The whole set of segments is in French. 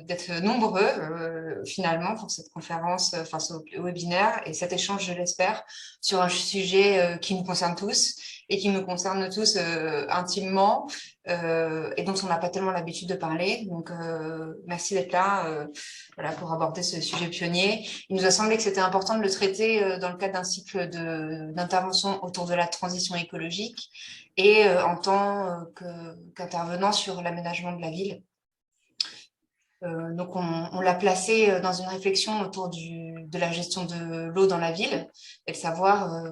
d'être nombreux finalement pour cette conférence, enfin ce webinaire et cet échange, je l'espère, sur un sujet qui nous concerne tous et qui nous concerne tous intimement et dont on n'a pas tellement l'habitude de parler. Donc, merci d'être là voilà, pour aborder ce sujet pionnier. Il nous a semblé que c'était important de le traiter dans le cadre d'un cycle d'intervention autour de la transition écologique et en tant qu'intervenant sur l'aménagement de la ville. Donc, on l'a placé dans une réflexion autour de la gestion de l'eau dans la ville et de savoir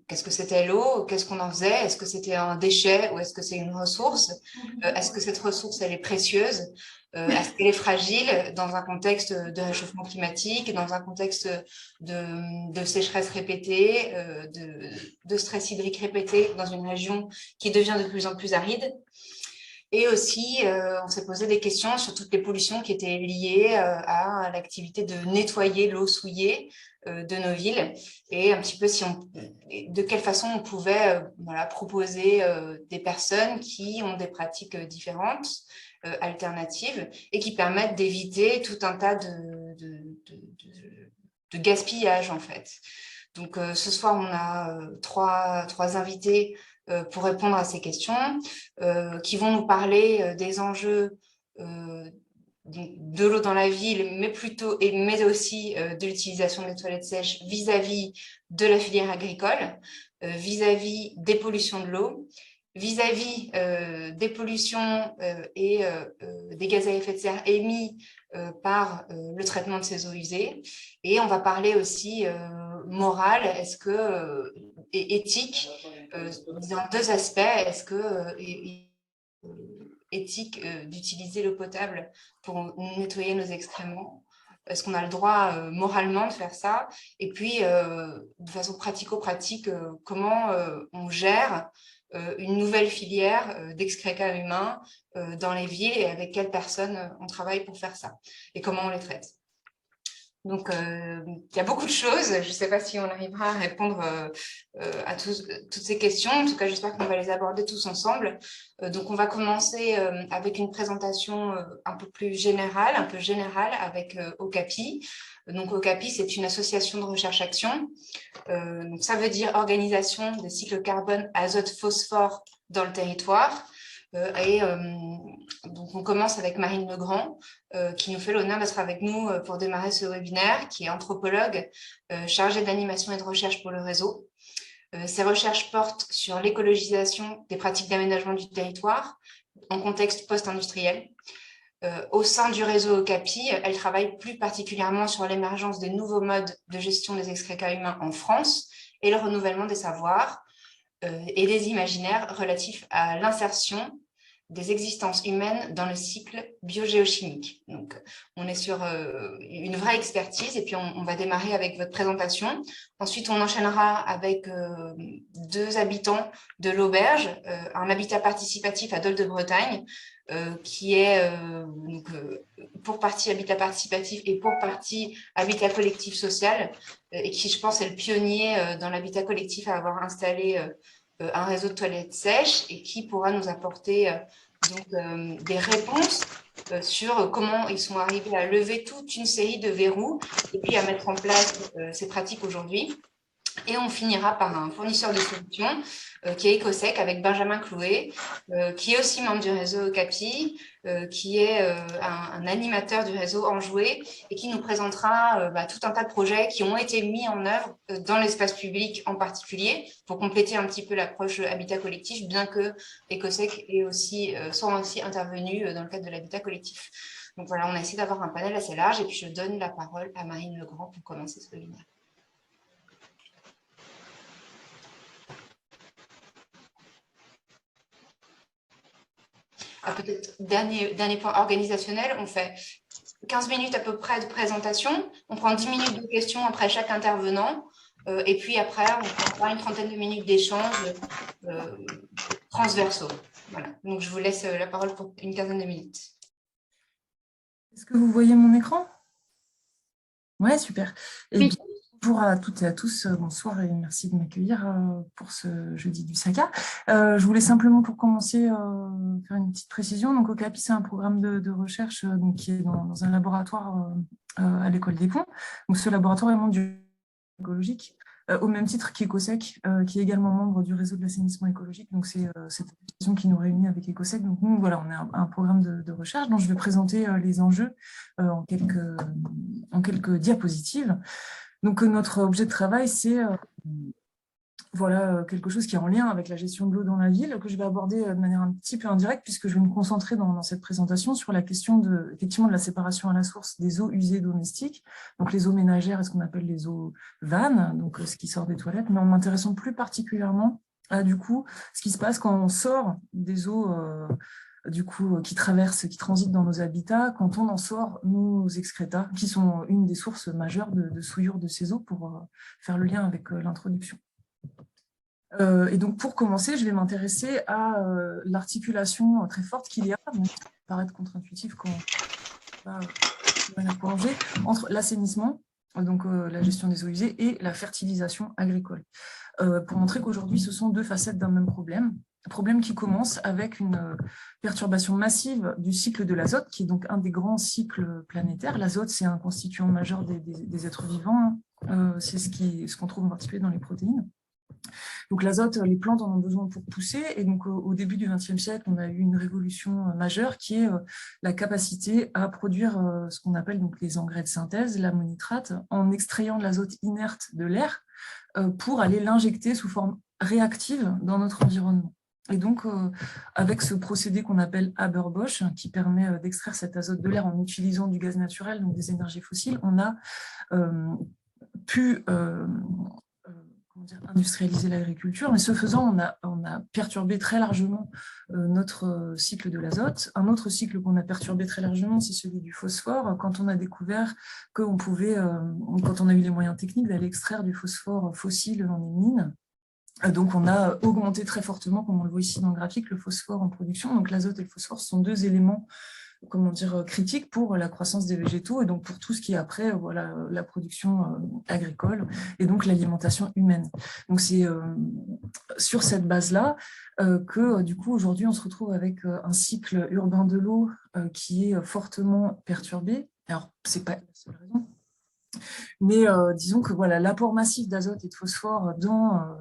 qu'est-ce que c'était l'eau, qu'est-ce qu'on en faisait, est-ce que c'était un déchet ou est-ce que c'est une ressource, est-ce que cette ressource, elle est précieuse, est-ce qu'elle est fragile dans un contexte de réchauffement climatique, dans un contexte de sécheresse répétée, de stress hydrique répété dans une région qui devient de plus en plus aride. Et aussi, on s'est posé des questions sur toutes les pollutions qui étaient liées à l'activité de nettoyer l'eau souillée de nos villes et un petit peu de quelle façon on pouvait voilà, proposer des personnes qui ont des pratiques différentes, alternatives et qui permettent d'éviter tout un tas de gaspillage en fait. Donc ce soir, on a trois invités pour répondre à ces questions, qui vont nous parler des enjeux de l'eau dans la ville, mais aussi de l'utilisation des toilettes sèches vis-à-vis de la filière agricole, vis-à-vis des pollutions de l'eau, vis-à-vis des pollutions et des gaz à effet de serre émis par le traitement de ces eaux usées. Et on va parler aussi morale, et éthique, dans deux aspects. Est-ce que éthique d'utiliser l'eau potable pour nettoyer nos excréments? Est-ce qu'on a le droit moralement de faire ça? Et puis, de façon pratico-pratique, comment on gère une nouvelle filière d'excréments humains dans les villes et avec quelles personnes on travaille pour faire ça et comment on les traite? Donc, il y a beaucoup de choses. Je ne sais pas si on arrivera à répondre à toutes ces questions. En tout cas, j'espère qu'on va les aborder tous ensemble. Donc, on va commencer avec une présentation un peu générale avec Okapi. Donc, Okapi, c'est une association de recherche-action. Donc, ça veut dire organisation des cycles carbone, azote, phosphore dans le territoire. Donc, on commence avec Marine Legrand, qui nous fait l'honneur d'être avec nous pour démarrer ce webinaire, qui est anthropologue chargée d'animation et de recherche pour le réseau. Ses recherches portent sur l'écologisation des pratiques d'aménagement du territoire en contexte post-industriel. Au sein du réseau Okapi, elle travaille plus particulièrement sur l'émergence des nouveaux modes de gestion des excréments humains en France et le renouvellement des savoirs et des imaginaires relatifs à l'insertion des existences humaines dans le cycle biogéochimique. Donc, on est sur une vraie expertise et puis on va démarrer avec votre présentation. Ensuite, on enchaînera avec deux habitants de l'auberge, un habitat participatif à Dole de Bretagne, qui est pour partie habitat participatif et pour partie habitat collectif social, et qui, je pense, est le pionnier dans l'habitat collectif à avoir installé un réseau de toilettes sèches et qui pourra nous apporter des réponses sur comment ils sont arrivés à lever toute une série de verrous et puis à mettre en place ces pratiques aujourd'hui. Et on finira par un fournisseur de solutions qui est Ecosec avec Benjamin Clouet, qui est aussi membre du réseau Okapi, qui est un animateur du réseau Enjoué et qui nous présentera tout un tas de projets qui ont été mis en œuvre dans l'espace public en particulier pour compléter un petit peu l'approche habitat collectif, bien que Ecosec soit aussi intervenu dans le cadre de l'habitat collectif. Donc voilà, on a essayé d'avoir un panel assez large et puis je donne la parole à Marine Legrand pour commencer ce webinaire. Peut-être dernier point organisationnel, on fait 15 minutes à peu près de présentation, on prend 10 minutes de questions après chaque intervenant, et puis après, on prendra une trentaine de minutes d'échanges transversaux. Voilà. Donc, je vous laisse la parole pour une quinzaine de minutes. Est-ce que vous voyez mon écran? Ouais, super. Et oui. bien, Bonjour à toutes et à tous, bonsoir et merci de m'accueillir pour ce jeudi du SACA. Je voulais simplement pour commencer faire une petite précision. Donc Okapi, c'est un programme de recherche donc, qui est dans un laboratoire à l'école des Ponts. Donc ce laboratoire est membre du écologique, au même titre qu'Ecosec, qui est également membre du réseau de l'assainissement écologique. Donc c'est cette association qui nous réunit avec Ecosec. Donc nous, voilà, on est un programme de recherche dont je vais présenter les enjeux en quelques diapositives. Donc, notre objet de travail, c'est voilà, quelque chose qui est en lien avec la gestion de l'eau dans la ville, que je vais aborder de manière un petit peu indirecte, puisque je vais me concentrer dans cette présentation sur la question effectivement, de la séparation à la source des eaux usées domestiques, donc les eaux ménagères et ce qu'on appelle les eaux vannes, donc ce qui sort des toilettes, mais en m'intéressant plus particulièrement à du coup, ce qui se passe quand on sort des eaux du coup, qui transitent dans nos habitats, quand on en sort nos excrétas, qui sont une des sources majeures de souillure de ces eaux, pour faire le lien avec l'introduction. Et donc, pour commencer, je vais m'intéresser à l'articulation très forte qu'il y a, même si ça peut paraître contre-intuitif quand on va la prolonger, entre l'assainissement, donc la gestion des eaux usées, et la fertilisation agricole. Pour montrer qu'aujourd'hui, ce sont deux facettes d'un même problème. Un problème qui commence avec une perturbation massive du cycle de l'azote, qui est donc un des grands cycles planétaires. L'azote, c'est un constituant majeur des êtres vivants. C'est ce qu'on trouve en particulier dans les protéines. Donc l'azote, les plantes en ont besoin pour pousser. Et donc au début du XXe siècle, on a eu une révolution majeure qui est la capacité à produire ce qu'on appelle donc les engrais de synthèse, l'ammonitrate, en extrayant de l'azote inerte de l'air pour aller l'injecter sous forme réactive dans notre environnement. Et donc, avec ce procédé qu'on appelle Haber-Bosch, qui permet d'extraire cet azote de l'air en utilisant du gaz naturel, donc des énergies fossiles, on a pu industrialiser l'agriculture, mais ce faisant, on a perturbé très largement notre cycle de l'azote. Un autre cycle qu'on a perturbé très largement, c'est celui du phosphore, quand on a découvert qu'on pouvait, quand on a eu les moyens techniques d'aller extraire du phosphore fossile dans les mines. Donc, on a augmenté très fortement, comme on le voit ici dans le graphique, le phosphore en production. Donc, l'azote et le phosphore sont deux éléments critiques pour la croissance des végétaux et donc pour tout ce qui est après voilà, la production agricole et donc l'alimentation humaine. Donc, c'est sur cette base-là que, du coup, aujourd'hui, on se retrouve avec un cycle urbain de l'eau qui est fortement perturbé. Alors, ce n'est pas la seule raison. Mais disons que voilà, l'apport massif d'azote et de phosphore dans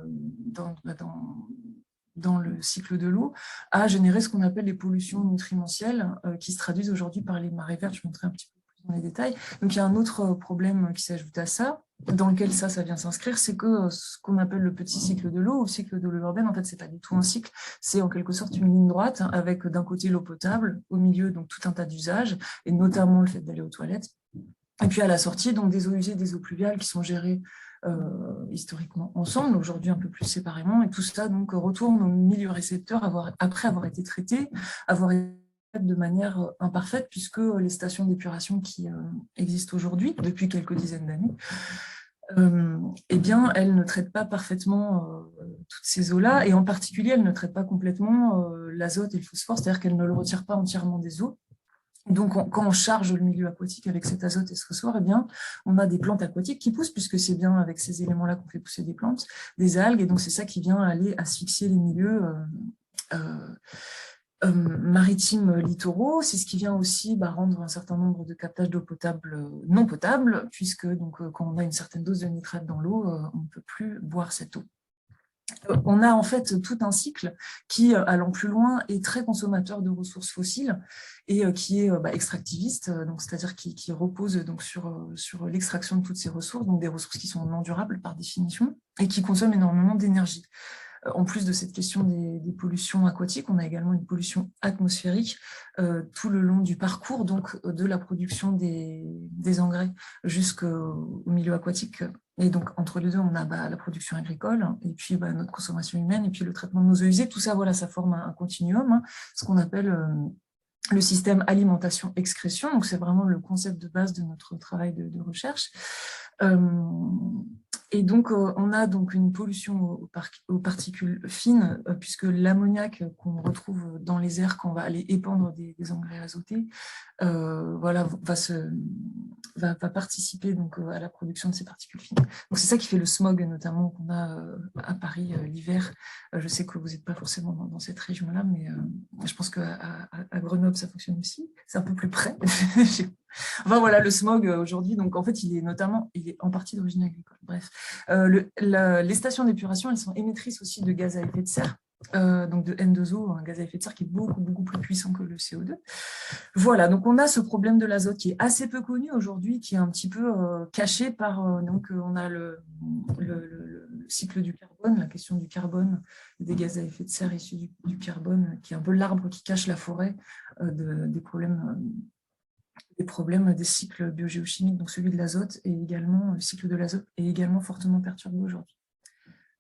le cycle de l'eau a généré ce qu'on appelle les pollutions nutrimentielles qui se traduisent aujourd'hui par les marées vertes. Je montrerai un petit peu plus dans les détails. Donc il y a un autre problème qui s'ajoute à ça, dans lequel ça vient s'inscrire, c'est que ce qu'on appelle le petit cycle de l'eau ou cycle de l'eau urbaine, en fait, c'est pas du tout un cycle, c'est en quelque sorte une ligne droite avec d'un côté l'eau potable, au milieu donc tout un tas d'usages, et notamment le fait d'aller aux toilettes. Et puis à la sortie, donc des eaux usées, des eaux pluviales qui sont gérées historiquement ensemble, aujourd'hui un peu plus séparément, et tout ça donc retourne au milieu récepteur après avoir été traité, avoir été de manière imparfaite, puisque les stations d'épuration qui existent aujourd'hui, depuis quelques dizaines d'années, eh bien, elles ne traitent pas parfaitement toutes ces eaux-là, et en particulier, elles ne traitent pas complètement l'azote et le phosphore, c'est-à-dire qu'elles ne le retirent pas entièrement des eaux. Donc, quand on charge le milieu aquatique avec cet azote et ce phosphore, eh bien, on a des plantes aquatiques qui poussent, puisque c'est bien avec ces éléments-là qu'on fait pousser des plantes, des algues, et donc c'est ça qui vient aller asphyxier les milieux maritimes littoraux. C'est ce qui vient aussi rendre un certain nombre de captages d'eau potable non potable, puisque donc, quand on a une certaine dose de nitrate dans l'eau, on ne peut plus boire cette eau. On a en fait tout un cycle qui, allant plus loin, est très consommateur de ressources fossiles et qui est extractiviste, c'est-à-dire qui repose donc sur l'extraction de toutes ces ressources, donc des ressources qui sont non durables par définition et qui consomment énormément d'énergie. En plus de cette question des pollutions aquatiques, on a également une pollution atmosphérique tout le long du parcours donc, de la production des engrais jusqu'au milieu aquatique. Et donc, entre les deux, on a la production agricole, et puis notre consommation humaine, et puis le traitement de nos eaux usées. Tout ça, voilà, ça forme un continuum, ce qu'on appelle le système alimentation-excrétion. Donc, c'est vraiment le concept de base de notre travail de recherche. Et donc, on a donc une pollution aux particules fines, puisque l'ammoniac qu'on retrouve dans les airs quand on va aller épandre des engrais azotés, voilà, va participer donc, à la production de ces particules fines. Donc c'est ça qui fait le smog, notamment, qu'on a à Paris l'hiver. Je sais que vous n'êtes pas forcément dans cette région-là, mais je pense qu'à Grenoble, ça fonctionne aussi. C'est un peu plus près. Enfin voilà, le smog aujourd'hui, donc en fait, il est en partie d'origine agricole. Bref, les stations d'épuration, elles sont émettrices aussi de gaz à effet de serre, donc de N2O, un gaz à effet de serre qui est beaucoup plus puissant que le CO2. Voilà, donc on a ce problème de l'azote qui est assez peu connu aujourd'hui, qui est un petit peu caché par, donc on a le cycle du carbone, la question du carbone, des gaz à effet de serre issus du carbone, qui est un peu l'arbre qui cache la forêt des problèmes des cycles biogéochimiques, donc celui de l'azote et également le cycle de l'azote est également fortement perturbé aujourd'hui.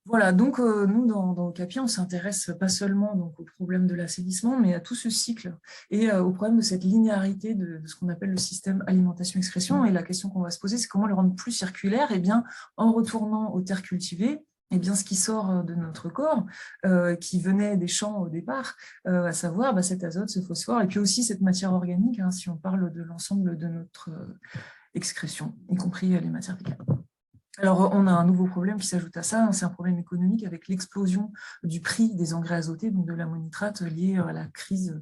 Voilà, donc nous, dans Okapi, on s'intéresse pas seulement donc, au problème de l'assainissement, mais à tout ce cycle et au problème de cette linéarité de ce qu'on appelle le système alimentation-excrétion. Et la question qu'on va se poser, c'est comment le rendre plus circulaire. Eh bien, en retournant aux terres cultivées, eh bien, ce qui sort de notre corps, qui venait des champs au départ, à savoir cet azote, ce phosphore, et puis aussi cette matière organique, hein, si on parle de l'ensemble de notre excrétion, y compris les matières fécales. Alors, on a un nouveau problème qui s'ajoute à ça, c'est un problème économique avec l'explosion du prix des engrais azotés, donc de l'ammonitrate, lié à la crise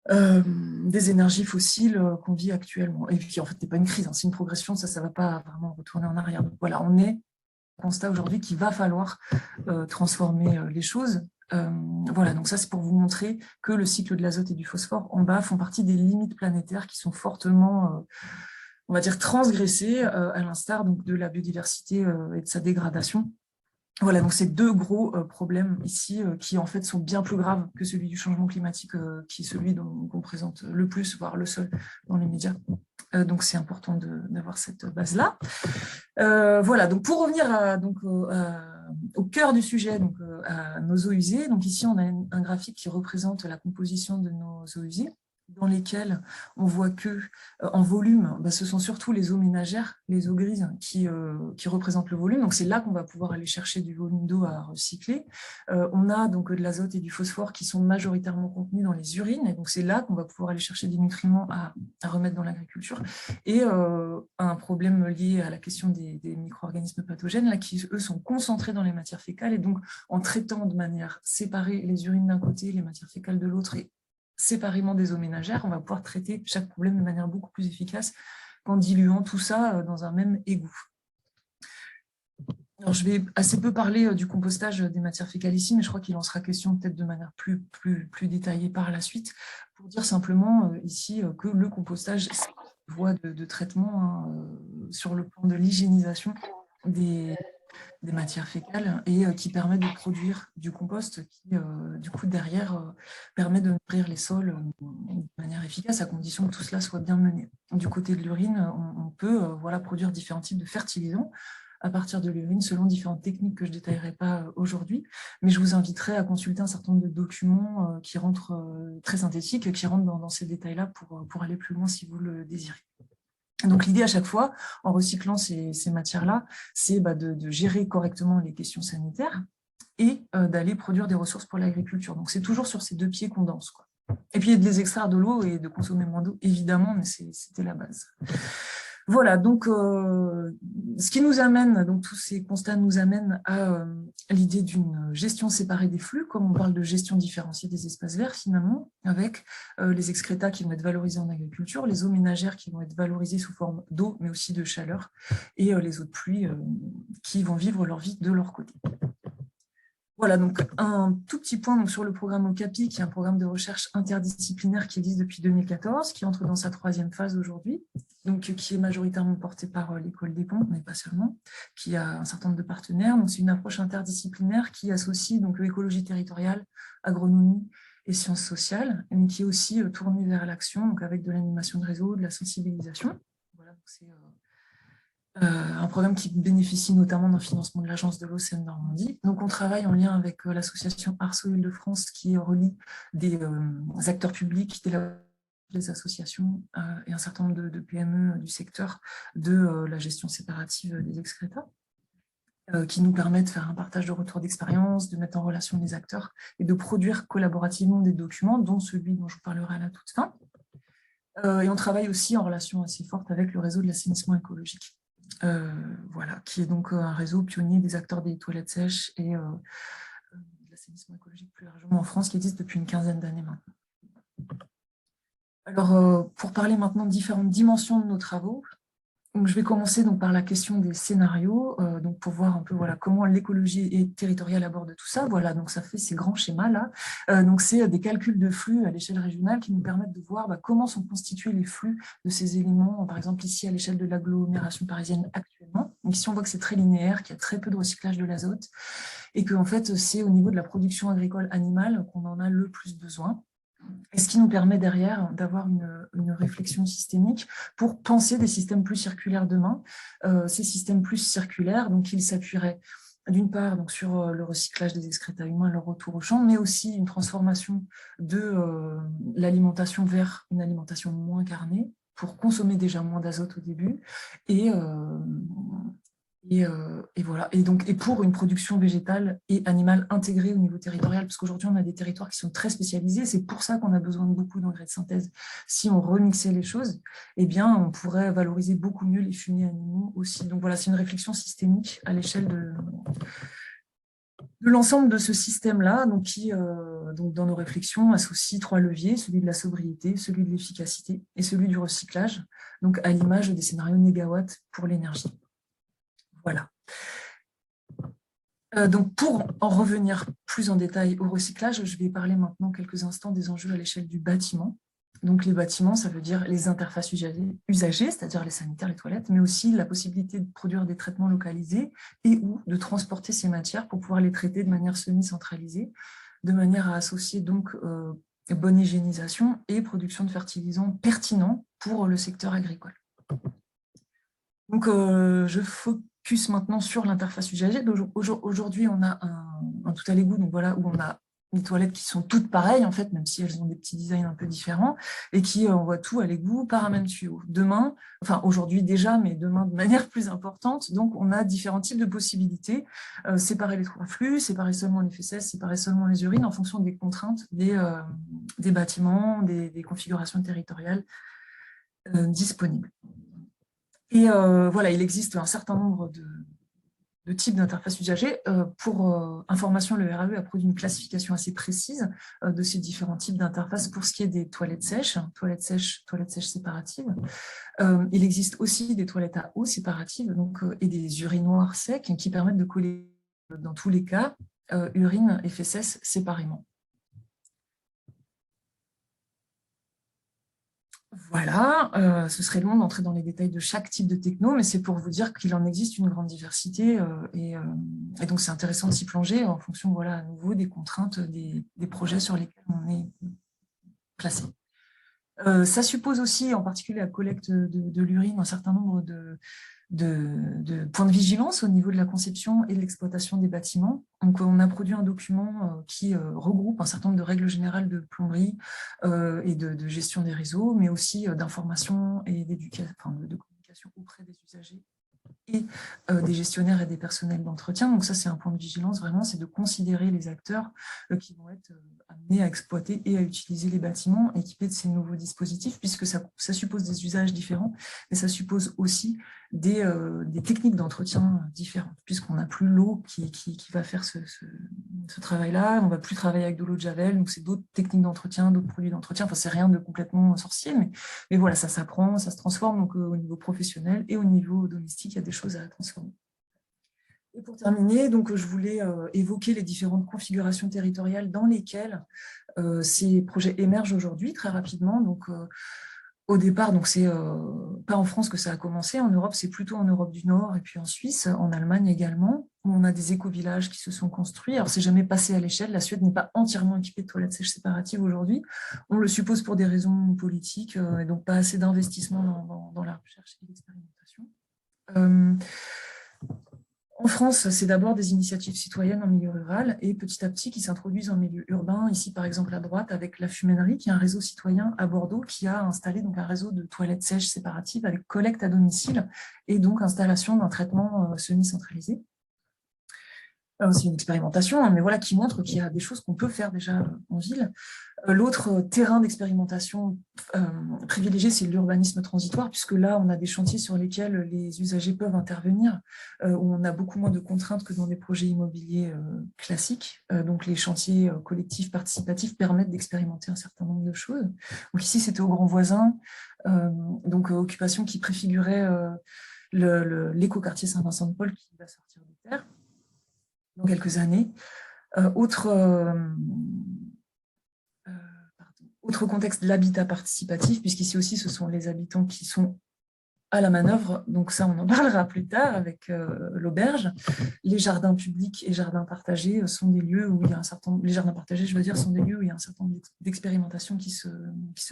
des énergies fossiles qu'on vit actuellement. Et puis, en fait, ce n'est pas une crise, hein, c'est une progression, ça ne va pas vraiment retourner en arrière. Donc voilà, on est au constat aujourd'hui qu'il va falloir transformer les choses. Voilà, donc ça, c'est pour vous montrer que le cycle de l'azote et du phosphore en bas font partie des limites planétaires qui sont fortement on va dire transgressé à l'instar de la biodiversité et de sa dégradation. Voilà, donc c'est deux gros problèmes ici qui en fait sont bien plus graves que celui du changement climatique, qui est celui qu'on présente le plus, voire le seul dans les médias. Donc c'est important d'avoir cette base-là. Voilà, donc pour revenir au cœur du sujet, donc à nos eaux usées, donc ici on a un graphique qui représente la composition de nos eaux usées, dans lesquelles on voit que, en volume, ce sont surtout les eaux ménagères, les eaux grises, qui représentent le volume. Donc, c'est là qu'on va pouvoir aller chercher du volume d'eau à recycler. On a donc de l'azote et du phosphore qui sont majoritairement contenus dans les urines. Et donc, c'est là qu'on va pouvoir aller chercher des nutriments à remettre dans l'agriculture. Et un problème lié à la question des micro-organismes pathogènes, là, qui, eux, sont concentrés dans les matières fécales. Et donc, en traitant de manière séparée les urines d'un côté, les matières fécales de l'autre, et séparément des eaux ménagères, on va pouvoir traiter chaque problème de manière beaucoup plus efficace qu'en diluant tout ça dans un même égout. Alors, je vais assez peu parler du compostage des matières fécales ici, mais je crois qu'il en sera question peut-être de manière plus détaillée par la suite, pour dire simplement ici que le compostage, c'est une voie de traitement hein, sur le plan de l'hygiénisation des matières fécales et qui permet de produire du compost qui, du coup, derrière, permet de nourrir les sols de manière efficace à condition que tout cela soit bien mené. Du côté de l'urine, on peut voilà, produire différents types de fertilisants à partir de l'urine selon différentes techniques que je ne détaillerai pas aujourd'hui, mais je vous inviterai à consulter un certain nombre de documents qui rentrent très synthétiques, qui rentrent dans ces détails-là pour aller plus loin si vous le désirez. Donc, l'idée à chaque fois, en recyclant ces matières-là, c'est de gérer correctement les questions sanitaires et d'aller produire des ressources pour l'agriculture. Donc, c'est toujours sur ces deux pieds qu'on danse, quoi. Et puis, de les extraire de l'eau et de consommer moins d'eau, évidemment, mais c'était la base. Voilà, donc ce qui nous amène, donc tous ces constats nous amènent à l'idée d'une gestion séparée des flux, comme on parle de gestion différenciée des espaces verts finalement, avec les excrétas qui vont être valorisés en agriculture, les eaux ménagères qui vont être valorisées sous forme d'eau, mais aussi de chaleur, et les eaux de pluie qui vont vivre leur vie de leur côté. Voilà, donc un tout petit point donc, sur le programme Okapi, qui est un programme de recherche interdisciplinaire qui existe depuis 2014, qui entre dans sa 3e phase aujourd'hui, donc qui est majoritairement porté par l'école des Ponts, mais pas seulement, qui a un certain nombre de partenaires. Donc c'est une approche interdisciplinaire qui associe donc l'écologie territoriale, agronomie et sciences sociales, mais qui est aussi tournée vers l'action, donc avec de l'animation de réseau, de la sensibilisation. Voilà, donc c'est un programme qui bénéficie notamment d'un financement de l'Agence de l'eau Seine-Normandie. Donc, on travaille en lien avec l'association Arceau Île-de-France qui relie des acteurs publics, des associations et un certain nombre de PME du secteur de la gestion séparative des excrétas, qui nous permet de faire un partage de retours d'expérience, de mettre en relation les acteurs et de produire collaborativement des documents, dont celui dont je vous parlerai à la toute fin. Et on travaille aussi en relation assez forte avec le réseau de l'assainissement écologique. Voilà, qui est donc un réseau pionnier des acteurs des toilettes sèches et de l'assainissement écologique plus largement en France, qui existe depuis une quinzaine d'années maintenant. Alors, pour parler maintenant de différentes dimensions de nos travaux, donc, je vais commencer donc, par la question des scénarios, donc pour voir un peu voilà, comment l'écologie et territoriale aborde tout ça. Voilà, donc ça fait ces grands schémas-là. Donc c'est des calculs de flux à l'échelle régionale qui nous permettent de voir comment sont constitués les flux de ces éléments, par exemple ici à l'échelle de l'agglomération parisienne actuellement. Donc ici on voit que c'est très linéaire, qu'il y a très peu de recyclage de l'azote et que en fait, c'est au niveau de la production agricole animale qu'on en a le plus besoin. Et ce qui nous permet derrière d'avoir une réflexion systémique pour penser des systèmes plus circulaires demain. Ces systèmes plus circulaires, donc ils s'appuieraient d'une part donc, sur le recyclage des excréta humains, leur retour au champ, mais aussi une transformation de l'alimentation vers une alimentation moins carnée pour consommer déjà moins d'azote au début et, et voilà. Et pour une production végétale et animale intégrée au niveau territorial, parce qu'aujourd'hui, on a des territoires qui sont très spécialisés. C'est pour ça qu'on a besoin de beaucoup d'engrais de synthèse. Si on remixait les choses, eh bien, on pourrait valoriser beaucoup mieux les fumiers animaux aussi. Donc voilà, c'est une réflexion systémique à l'échelle de l'ensemble de ce système-là, donc qui, donc dans nos réflexions, associe trois leviers, celui de la sobriété, celui de l'efficacité et celui du recyclage, donc à l'image des scénarios négawatts pour l'énergie. Voilà. Donc, pour en revenir plus en détail au recyclage, je vais parler maintenant quelques instants des enjeux à l'échelle du bâtiment. Donc, les bâtiments, ça veut dire les interfaces usagées, c'est-à-dire les sanitaires, les toilettes, mais aussi la possibilité de produire des traitements localisés et ou de transporter ces matières pour pouvoir les traiter de manière semi-centralisée, de manière à associer donc bonne hygiénisation et production de fertilisants pertinents pour le secteur agricole. Donc, je focus maintenant sur l'interface usagée. Aujourd'hui, on a un tout à l'égout, donc voilà, où on a des toilettes qui sont toutes pareilles, en fait, même si elles ont des petits designs un peu différents, et qui envoient tout à l'égout par un même tuyau. Demain, enfin aujourd'hui déjà, mais demain de manière plus importante, donc on a différents types de possibilités. Séparer les trois flux, séparer seulement les fesses, séparer seulement les urines, en fonction des contraintes des bâtiments, des configurations territoriales disponibles. Et voilà, il existe un certain nombre de types d'interfaces usagées. Pour information, le RAE a produit une classification assez précise de ces différents types d'interfaces pour ce qui est des toilettes sèches séparatives. Il existe aussi des toilettes à eau séparatives donc, et des urinoirs secs qui permettent de coller, dans tous les cas, urine et fesses séparément. Voilà, ce serait long d'entrer dans les détails de chaque type de techno, mais c'est pour vous dire qu'il en existe une grande diversité et donc c'est intéressant de s'y plonger en fonction, voilà, à nouveau des contraintes des projets sur lesquels on est placé. Ça suppose aussi, en particulier la collecte de l'urine, un certain nombre de points de vigilance au niveau de la conception et de l'exploitation des bâtiments. Donc, on a produit un document qui regroupe un certain nombre de règles générales de plomberie et de gestion des réseaux, mais aussi d'information et d'éducation, enfin, de communication auprès des usagers et des gestionnaires et des personnels d'entretien. Donc ça, c'est un point de vigilance, vraiment, c'est de considérer les acteurs qui vont être amenés à exploiter et à utiliser les bâtiments équipés de ces nouveaux dispositifs, puisque ça suppose des usages différents, mais ça suppose aussi des techniques d'entretien différentes, puisqu'on n'a plus l'eau qui va faire ce travail-là, on ne va plus travailler avec de l'eau de Javel, donc c'est d'autres techniques d'entretien, d'autres produits d'entretien, enfin c'est rien de complètement sorcier, mais voilà, ça s'apprend, ça se transforme, donc au niveau professionnel et au niveau domestique, il y a des choses à transformer. Et pour terminer, donc, je voulais évoquer les différentes configurations territoriales dans lesquelles ces projets émergent aujourd'hui très rapidement. Donc, au départ, c'est pas en France que ça a commencé. En Europe, c'est plutôt en Europe du Nord et puis en Suisse, en Allemagne également, où on a des éco-villages qui se sont construits. Alors, c'est jamais passé à l'échelle. La Suède n'est pas entièrement équipée de toilettes sèches séparatives aujourd'hui. On le suppose pour des raisons politiques et donc pas assez d'investissement dans la recherche et l'expérimentation. En France, c'est d'abord des initiatives citoyennes en milieu rural et petit à petit qui s'introduisent en milieu urbain. Ici, par exemple, à droite, avec la Fumainerie, qui est un réseau citoyen à Bordeaux, qui a installé donc un réseau de toilettes sèches séparatives avec collecte à domicile et donc installation d'un traitement semi-centralisé. C'est une expérimentation, hein, mais voilà, qui montre qu'il y a des choses qu'on peut faire déjà en ville. L'autre terrain d'expérimentation privilégié, c'est l'urbanisme transitoire, puisque là, on a des chantiers sur lesquels les usagers peuvent intervenir, où on a beaucoup moins de contraintes que dans des projets immobiliers classiques. Donc, les chantiers collectifs, participatifs permettent d'expérimenter un certain nombre de choses. Donc, ici, c'était au Grand Voisin, donc occupation qui préfigurait l'écoquartier Saint-Vincent-de-Paul qui va sortir de terre dans quelques années. Autre contexte, l'habitat participatif, puisqu'ici aussi, ce sont les habitants qui sont à la manœuvre. Donc ça, on en parlera plus tard avec l'auberge. Les jardins publics et jardins partagés sont des lieux où il y a un certain... Les jardins partagés, je veux dire, sont des lieux où il y a un certain nombre d'expérimentations qui se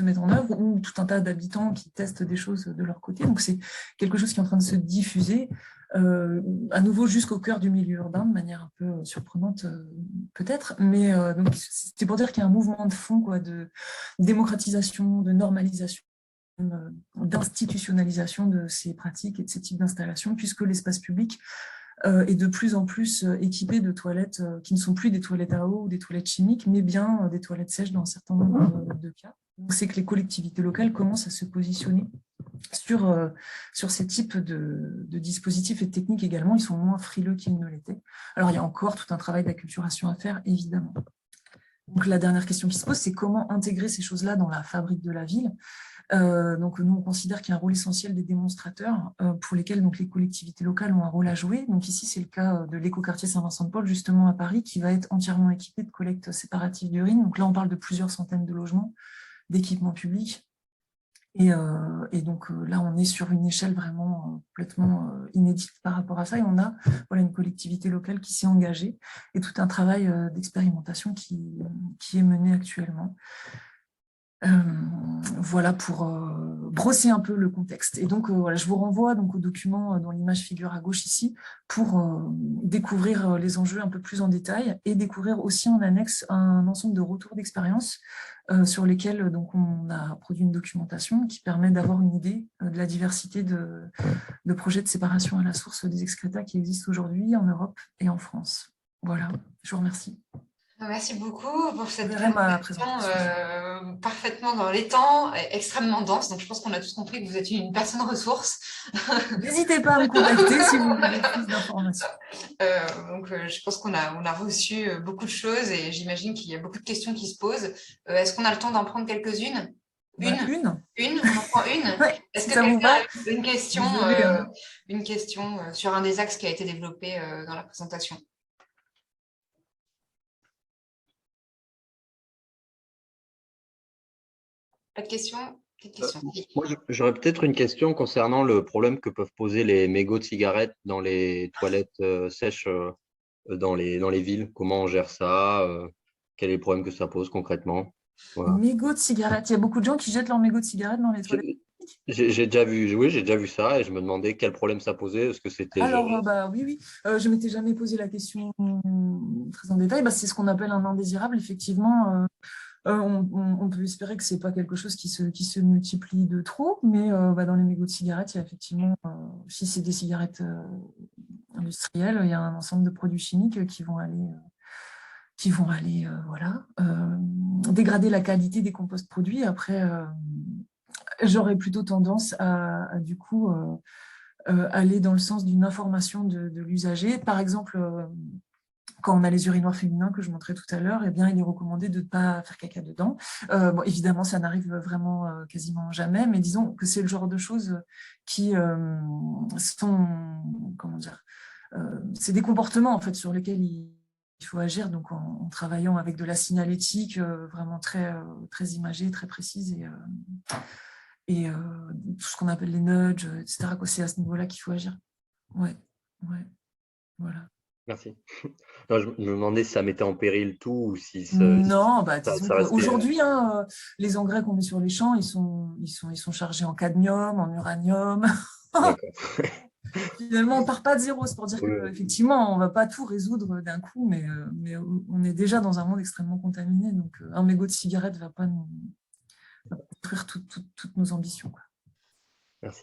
mettent en œuvre, ou tout un tas d'habitants qui testent des choses de leur côté. Donc c'est quelque chose qui est en train de se diffuser à nouveau jusqu'au cœur du milieu urbain, de manière un peu surprenante peut-être, mais donc c'est pour dire qu'il y a un mouvement de fond, quoi, de démocratisation, de normalisation, d'institutionnalisation de ces pratiques et de ces types d'installations, puisque l'espace public est de plus en plus équipé de toilettes qui ne sont plus des toilettes à eau ou des toilettes chimiques, mais bien des toilettes sèches dans un certain nombre de cas. Donc c'est que les collectivités locales commencent à se positionner sur ces types de dispositifs et de techniques également. Ils sont moins frileux qu'ils ne l'étaient. Alors, il y a encore tout un travail d'acculturation à faire, évidemment. Donc, la dernière question qui se pose, c'est comment intégrer ces choses-là dans la fabrique de la ville. Donc, nous, on considère qu'il y a un rôle essentiel des démonstrateurs pour lesquels donc, les collectivités locales ont un rôle à jouer. Donc, ici, c'est le cas de l'écoquartier Saint-Vincent-de-Paul, justement à Paris, qui va être entièrement équipé de collectes séparatives d'urine. Donc là, on parle de plusieurs centaines de logements, d'équipements publics. Et donc là, on est sur une échelle vraiment complètement inédite par rapport à ça. Et on a voilà, une collectivité locale qui s'est engagée et tout un travail d'expérimentation qui est mené actuellement. Voilà pour brosser un peu le contexte. Et donc, voilà, je vous renvoie donc, au document dont l'image figure à gauche ici pour découvrir les enjeux un peu plus en détail et découvrir aussi en annexe un ensemble de retours d'expérience sur lesquels donc, on a produit une documentation qui permet d'avoir une idée de la diversité de projets de séparation à la source des excrétas qui existent aujourd'hui en Europe et en France. Voilà, je vous remercie. Merci beaucoup pour cette présentation parfaitement dans les temps, extrêmement dense. Donc, je pense qu'on a tous compris que vous êtes une personne ressource. N'hésitez pas à me contacter si vous voulez plus d'informations. Je pense qu'on a reçu beaucoup de choses et j'imagine qu'il y a beaucoup de questions qui se posent. Est-ce qu'on a le temps d'en prendre quelques-unes? Une? On en prend une? Ouais, Est-ce si que ça vous quelqu'un va. a une question sur un des axes qui a été développé dans la présentation? Pas de questions? Moi, j'aurais peut-être une question concernant le problème que peuvent poser les mégots de cigarettes dans les toilettes sèches dans les villes. Comment on gère ça? Quel est le problème que ça pose concrètement? Voilà. Mégots de cigarettes. Il y a beaucoup de gens qui jettent leurs mégots de cigarettes dans les toilettes. J'ai déjà vu ça et je me demandais quel problème ça posait. Est-ce que c'était Alors, oui. Je ne m'étais jamais posé la question très en détail. C'est ce qu'on appelle un indésirable, effectivement. On peut espérer que ce n'est pas quelque chose qui se multiplie de trop, mais dans les mégots de cigarettes, il y a effectivement, si c'est des cigarettes industrielles, il y a un ensemble de produits chimiques qui vont aller dégrader la qualité des composts produits. Après, j'aurais plutôt tendance à du coup aller dans le sens d'une information de l'usager. Par exemple, quand on a les urinoirs féminins que je montrais tout à l'heure, eh bien, il est recommandé de ne pas faire caca dedans. Évidemment, ça n'arrive vraiment quasiment jamais, mais disons que c'est le genre de choses qui sont, comment dire, c'est des comportements en fait sur lesquels il faut agir, donc en travaillant avec de la signalétique vraiment très, très imagée, très précise et tout ce qu'on appelle les nudges, etc. C'est à ce niveau-là qu'il faut agir. Ouais, voilà. Merci. Non, je me demandais si ça mettait en péril tout ou si non, disons qu'aujourd'hui, les engrais qu'on met sur les champs, ils sont chargés en cadmium, en uranium. Finalement, on ne part pas de zéro. C'est pour dire qu'effectivement, on ne va pas tout résoudre d'un coup, mais on est déjà dans un monde extrêmement contaminé. Donc, un mégot de cigarette ne va pas nous détruire toutes nos ambitions. Merci.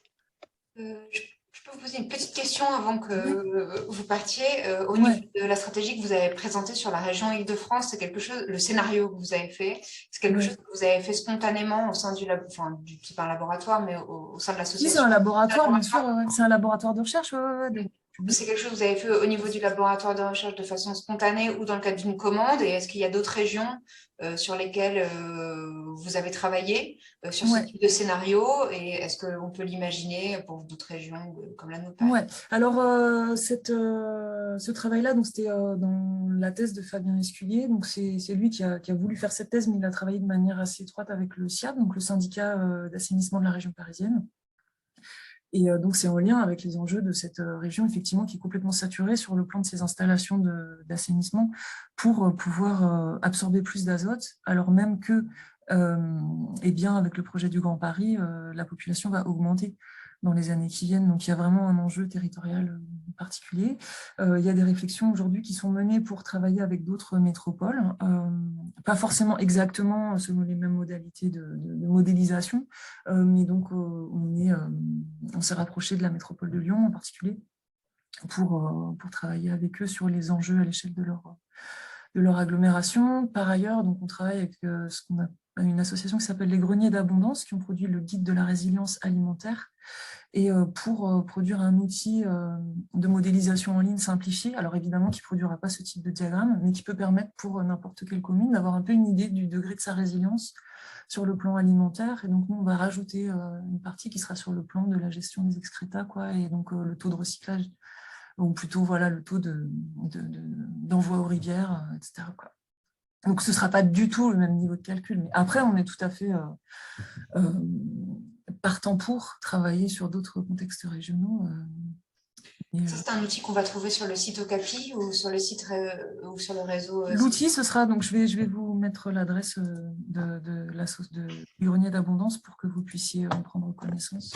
peux vous poser une petite question avant que vous partiez. Au Ouais. niveau de la stratégie que vous avez présentée sur la région Île-de-France, c'est quelque chose, le scénario que vous avez fait, c'est quelque Ouais. chose que vous avez fait spontanément au sein c'est pas un laboratoire, mais au sein de Oui, c'est un l'association. laboratoire, bien sûr. C'est un laboratoire de recherche. C'est quelque chose que vous avez fait au niveau du laboratoire de recherche de façon spontanée ou dans le cadre d'une commande? Et est-ce qu'il y a d'autres régions sur lesquelles vous avez travaillé sur ce Ouais. type de scénario? Et est-ce qu'on peut l'imaginer pour d'autres régions comme la nôtre, par Ouais. exemple? Alors, ce travail-là, donc c'était dans la thèse de Fabien Esculier. Donc, c'est lui qui a voulu faire cette thèse, mais il a travaillé de manière assez étroite avec le SIAD, donc le syndicat d'assainissement de la région parisienne. Et donc, c'est en lien avec les enjeux de cette région, effectivement, qui est complètement saturée sur le plan de ces installations d'assainissement pour pouvoir absorber plus d'azote, alors même que, eh bien, avec le projet du Grand Paris, la population va augmenter dans les années qui viennent. Donc, il y a vraiment un enjeu territorial particulier. Il y a des réflexions aujourd'hui qui sont menées pour travailler avec d'autres métropoles, pas forcément exactement selon les mêmes modalités de modélisation, mais donc on s'est rapproché de la métropole de Lyon en particulier pour travailler avec eux sur les enjeux à l'échelle de leur agglomération. Par ailleurs, donc on travaille avec une association qui s'appelle les Greniers d'Abondance, qui ont produit le guide de la résilience alimentaire, et pour produire un outil de modélisation en ligne simplifié, alors évidemment qui ne produira pas ce type de diagramme, mais qui peut permettre pour n'importe quelle commune d'avoir un peu une idée du degré de sa résilience sur le plan alimentaire. Et donc, nous, on va rajouter une partie qui sera sur le plan de la gestion des excrétas, quoi, et donc le taux de recyclage, ou plutôt voilà, le taux d'envoi aux rivières, etc., quoi. Donc, ce ne sera pas du tout le même niveau de calcul. Mais après, on est tout à fait partant pour travailler sur d'autres contextes régionaux. Ça, c'est un outil qu'on va trouver sur le site Okapi ou sur le site ou sur le réseau. L'outil, ce sera, donc je vais vous mettre l'adresse de la sauce de Grenier d'Abondance pour que vous puissiez en prendre connaissance.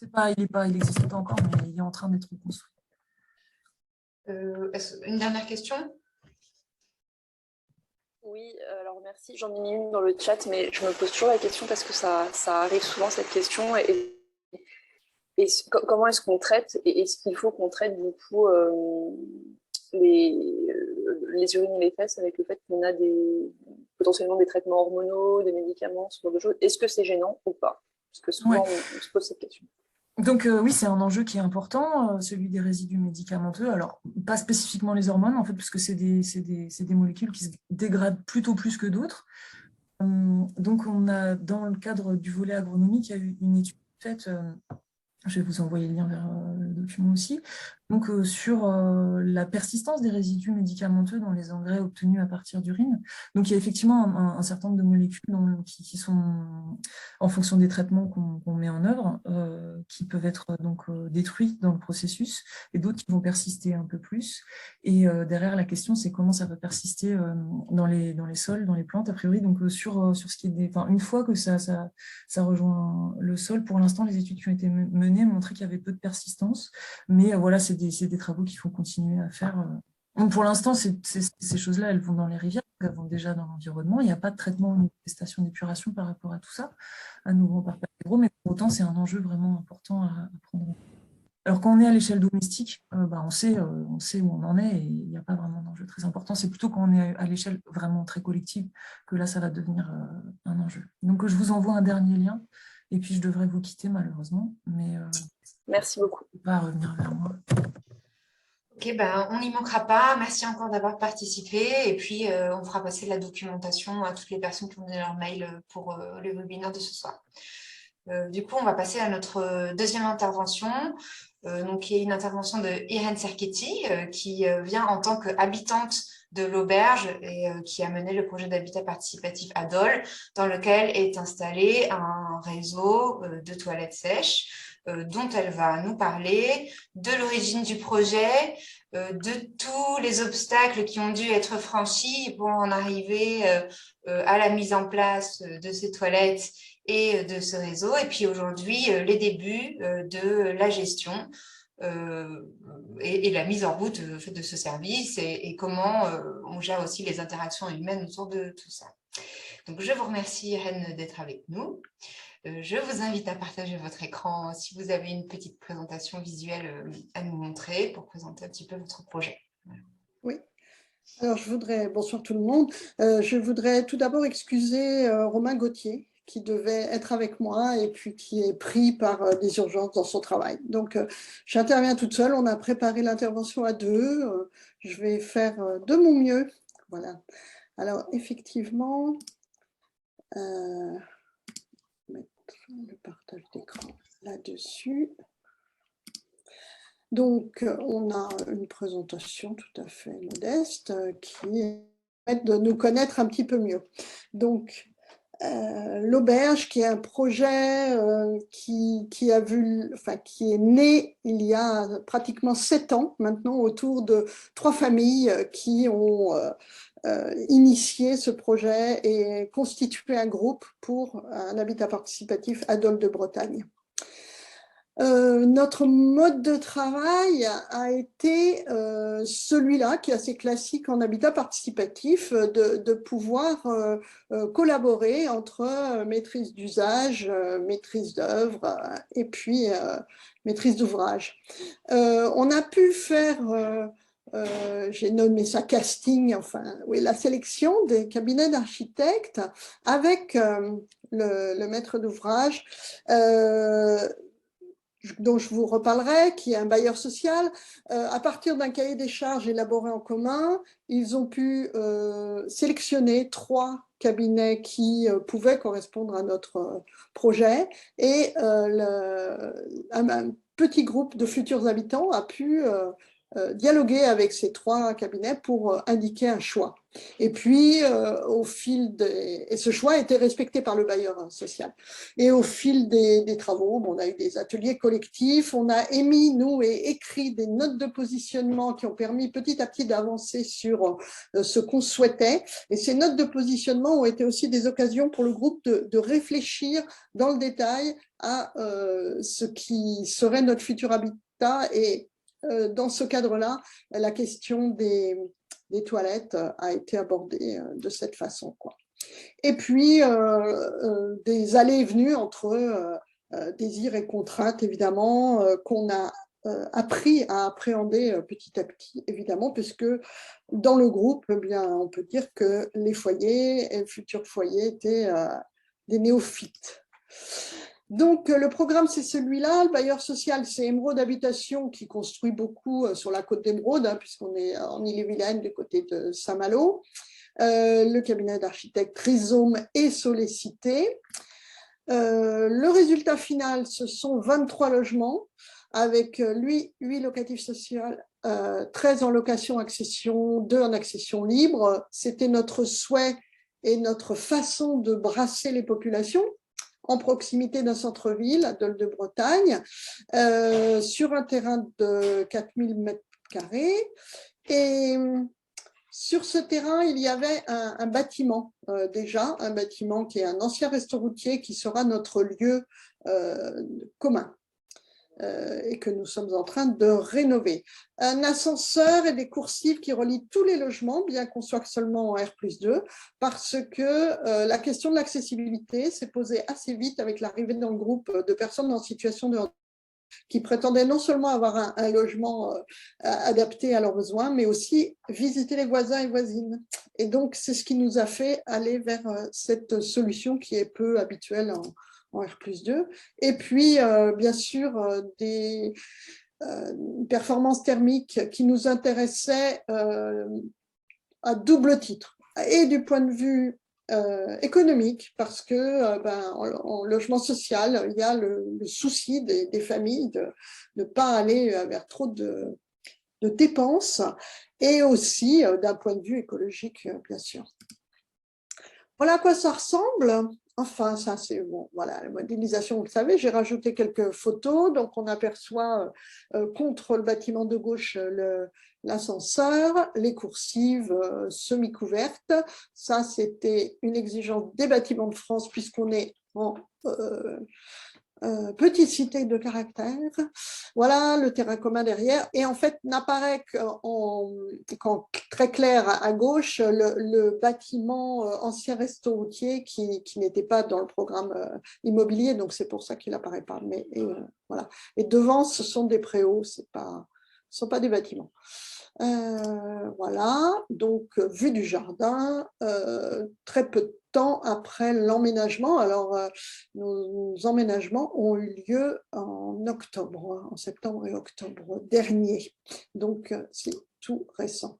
Il n'existe pas encore, mais il est en train d'être construit. Une dernière question? Oui, alors merci. J'en ai mis une dans le chat, mais je me pose toujours la question parce que ça arrive souvent, cette question. Comment est-ce qu'on traite, et est-ce qu'il faut qu'on traite du coup les urines et les fesses avec le fait qu'on a potentiellement des traitements hormonaux, des médicaments, ce genre de choses? Est-ce que c'est gênant ou pas? Parce que souvent, on se pose cette question. Donc oui, c'est un enjeu qui est important, celui des résidus médicamenteux. Alors, pas spécifiquement les hormones, en fait, puisque c'est des molécules qui se dégradent plutôt plus que d'autres. Donc, on a, dans le cadre du volet agronomique, il y a eu une étude faite, je vais vous envoyer le lien vers le document aussi, donc sur la persistance des résidus médicamenteux dans les engrais obtenus à partir d'urine. Donc il y a effectivement un certain nombre de molécules qui sont, en fonction des traitements qu'on met en œuvre, qui peuvent être donc détruites dans le processus, et d'autres qui vont persister un peu plus. Et derrière, la question, c'est comment ça va persister dans les sols, dans les plantes, a priori. Donc sur ce qui est une fois que ça rejoint le sol, pour l'instant, les études qui ont été menées montraient qu'il y avait peu de persistance, mais voilà, c'est des travaux qu'il faut continuer à faire. Donc pour l'instant, ces choses-là, elles vont dans les rivières, elles vont déjà dans l'environnement. Il n'y a pas de traitement ni de station d'épuration par rapport à tout ça, à nouveau par Pedro, mais pour autant, c'est un enjeu vraiment important à prendre en compte. Alors quand on est à l'échelle domestique, on sait où on en est, et il n'y a pas vraiment d'enjeu très important. C'est plutôt quand on est à l'échelle vraiment très collective que là, ça va devenir un enjeu. Donc je vous envoie un dernier lien, et puis je devrais vous quitter malheureusement, mais merci beaucoup. Pas revenir vers moi. Ok, on n'y manquera pas. Merci encore d'avoir participé. Et puis, on fera passer la documentation à toutes les personnes qui ont donné leur mail pour le webinaire de ce soir. Du coup, on va passer à notre deuxième intervention, qui est une intervention de Irène Serchetti, qui vient en tant qu'habitante de l'auberge et qui a mené le projet d'habitat participatif à Dole, dans lequel est installé un réseau de toilettes sèches, dont elle va nous parler, de l'origine du projet, de tous les obstacles qui ont dû être franchis pour en arriver à la mise en place de ces toilettes et de ce réseau, et puis aujourd'hui les débuts de la gestion et la mise en route de ce service, et comment on gère aussi les interactions humaines autour de tout ça. Donc je vous remercie, Irène, d'être avec nous. Je vous invite à partager votre écran si vous avez une petite présentation visuelle à nous montrer pour présenter un petit peu votre projet. Oui. Alors, bonsoir tout le monde, je voudrais tout d'abord excuser Romain Gauthier, qui devait être avec moi et puis qui est pris par des urgences dans son travail. Donc, j'interviens toute seule, on a préparé l'intervention à deux, je vais faire de mon mieux. Voilà. Alors, effectivement, mettre le partage d'écran là-dessus. Donc, on a une présentation tout à fait modeste qui permet de nous connaître un petit peu mieux. Donc, l'Auberge, qui est un projet qui est né il y a pratiquement 7 ans maintenant, autour de 3 familles qui ont initié ce projet et constitué un groupe pour un habitat participatif à Dol de Bretagne. Notre mode de travail a été celui-là, qui est assez classique en habitat participatif, de pouvoir collaborer entre maîtrise d'usage, maîtrise d'œuvre et puis maîtrise d'ouvrage. On a pu faire, j'ai nommé ça casting, enfin, oui, la sélection des cabinets d'architectes avec le maître d'ouvrage, dont je vous reparlerai, qui est un bailleur social. À partir d'un cahier des charges élaboré en commun, ils ont pu sélectionner 3 cabinets qui pouvaient correspondre à notre projet et un petit groupe de futurs habitants a pu dialoguer avec ces 3 cabinets pour indiquer un choix. Et puis, et ce choix a été respecté par le bailleur social. Et au fil des travaux, on a eu des ateliers collectifs, on a émis, nous, et écrit des notes de positionnement qui ont permis petit à petit d'avancer sur ce qu'on souhaitait. Et ces notes de positionnement ont été aussi des occasions pour le groupe de réfléchir dans le détail à ce qui serait notre futur habitat. Et dans ce cadre-là, la question des toilettes a été abordée de cette façon, quoi. Et puis, des allées et venues entre désirs et contraintes, évidemment, qu'on a appris à appréhender petit à petit, évidemment, puisque dans le groupe, eh bien, on peut dire que les foyers et le futur foyer étaient des néophytes. Donc, le programme, c'est celui-là. Le bailleur social, c'est Émeraude Habitation, qui construit beaucoup sur la côte d'Émeraude, puisqu'on est en Ille-et-Vilaine, du côté de Saint-Malo. Le cabinet d'architectes Rhizome et Solécité. Le résultat final, ce sont 23 logements, avec 8 locatifs sociaux, 13 en location-accession, 2 en accession libre. C'était notre souhait et notre façon de brasser les populations en proximité d'un centre-ville, à Dol de Bretagne, sur un terrain de 4000 m². Et sur ce terrain, il y avait un bâtiment déjà, un bâtiment qui est un ancien resto routier qui sera notre lieu commun et que nous sommes en train de rénover. Un ascenseur et des coursives qui relient tous les logements, bien qu'on soit seulement en R+2, parce que la question de l'accessibilité s'est posée assez vite avec l'arrivée dans le groupe de personnes en situation de handicap qui prétendaient non seulement avoir un logement adapté à leurs besoins, mais aussi visiter les voisins et voisines. Et donc, c'est ce qui nous a fait aller vers cette solution qui est peu habituelle en R+2. Et puis, bien sûr, des performances thermiques qui nous intéressaient à double titre. Et du point de vue économique, parce que en logement social, il y a le souci des familles de ne pas aller vers trop de dépenses, et aussi d'un point de vue écologique, bien sûr. Voilà à quoi ça ressemble. Enfin, ça c'est bon, voilà, la modélisation, vous le savez, j'ai rajouté quelques photos. Donc, on aperçoit contre le bâtiment de gauche l'ascenseur, les coursives semi-couvertes. Ça, c'était une exigence des Bâtiments de France, puisqu'on est petite cité de caractère. Voilà le terrain commun derrière. Et en fait, n'apparaît qu'en très clair à gauche le bâtiment ancien resto routier qui n'était pas dans le programme immobilier, donc c'est pour ça qu'il n'apparaît pas. Mais voilà. Et devant, ce sont des préaux, ce ne sont pas des bâtiments. Voilà, donc vue du jardin, très peu de temps après l'emménagement. Alors, nos emménagements ont eu lieu en octobre, en septembre et octobre dernier. Donc, c'est tout récent.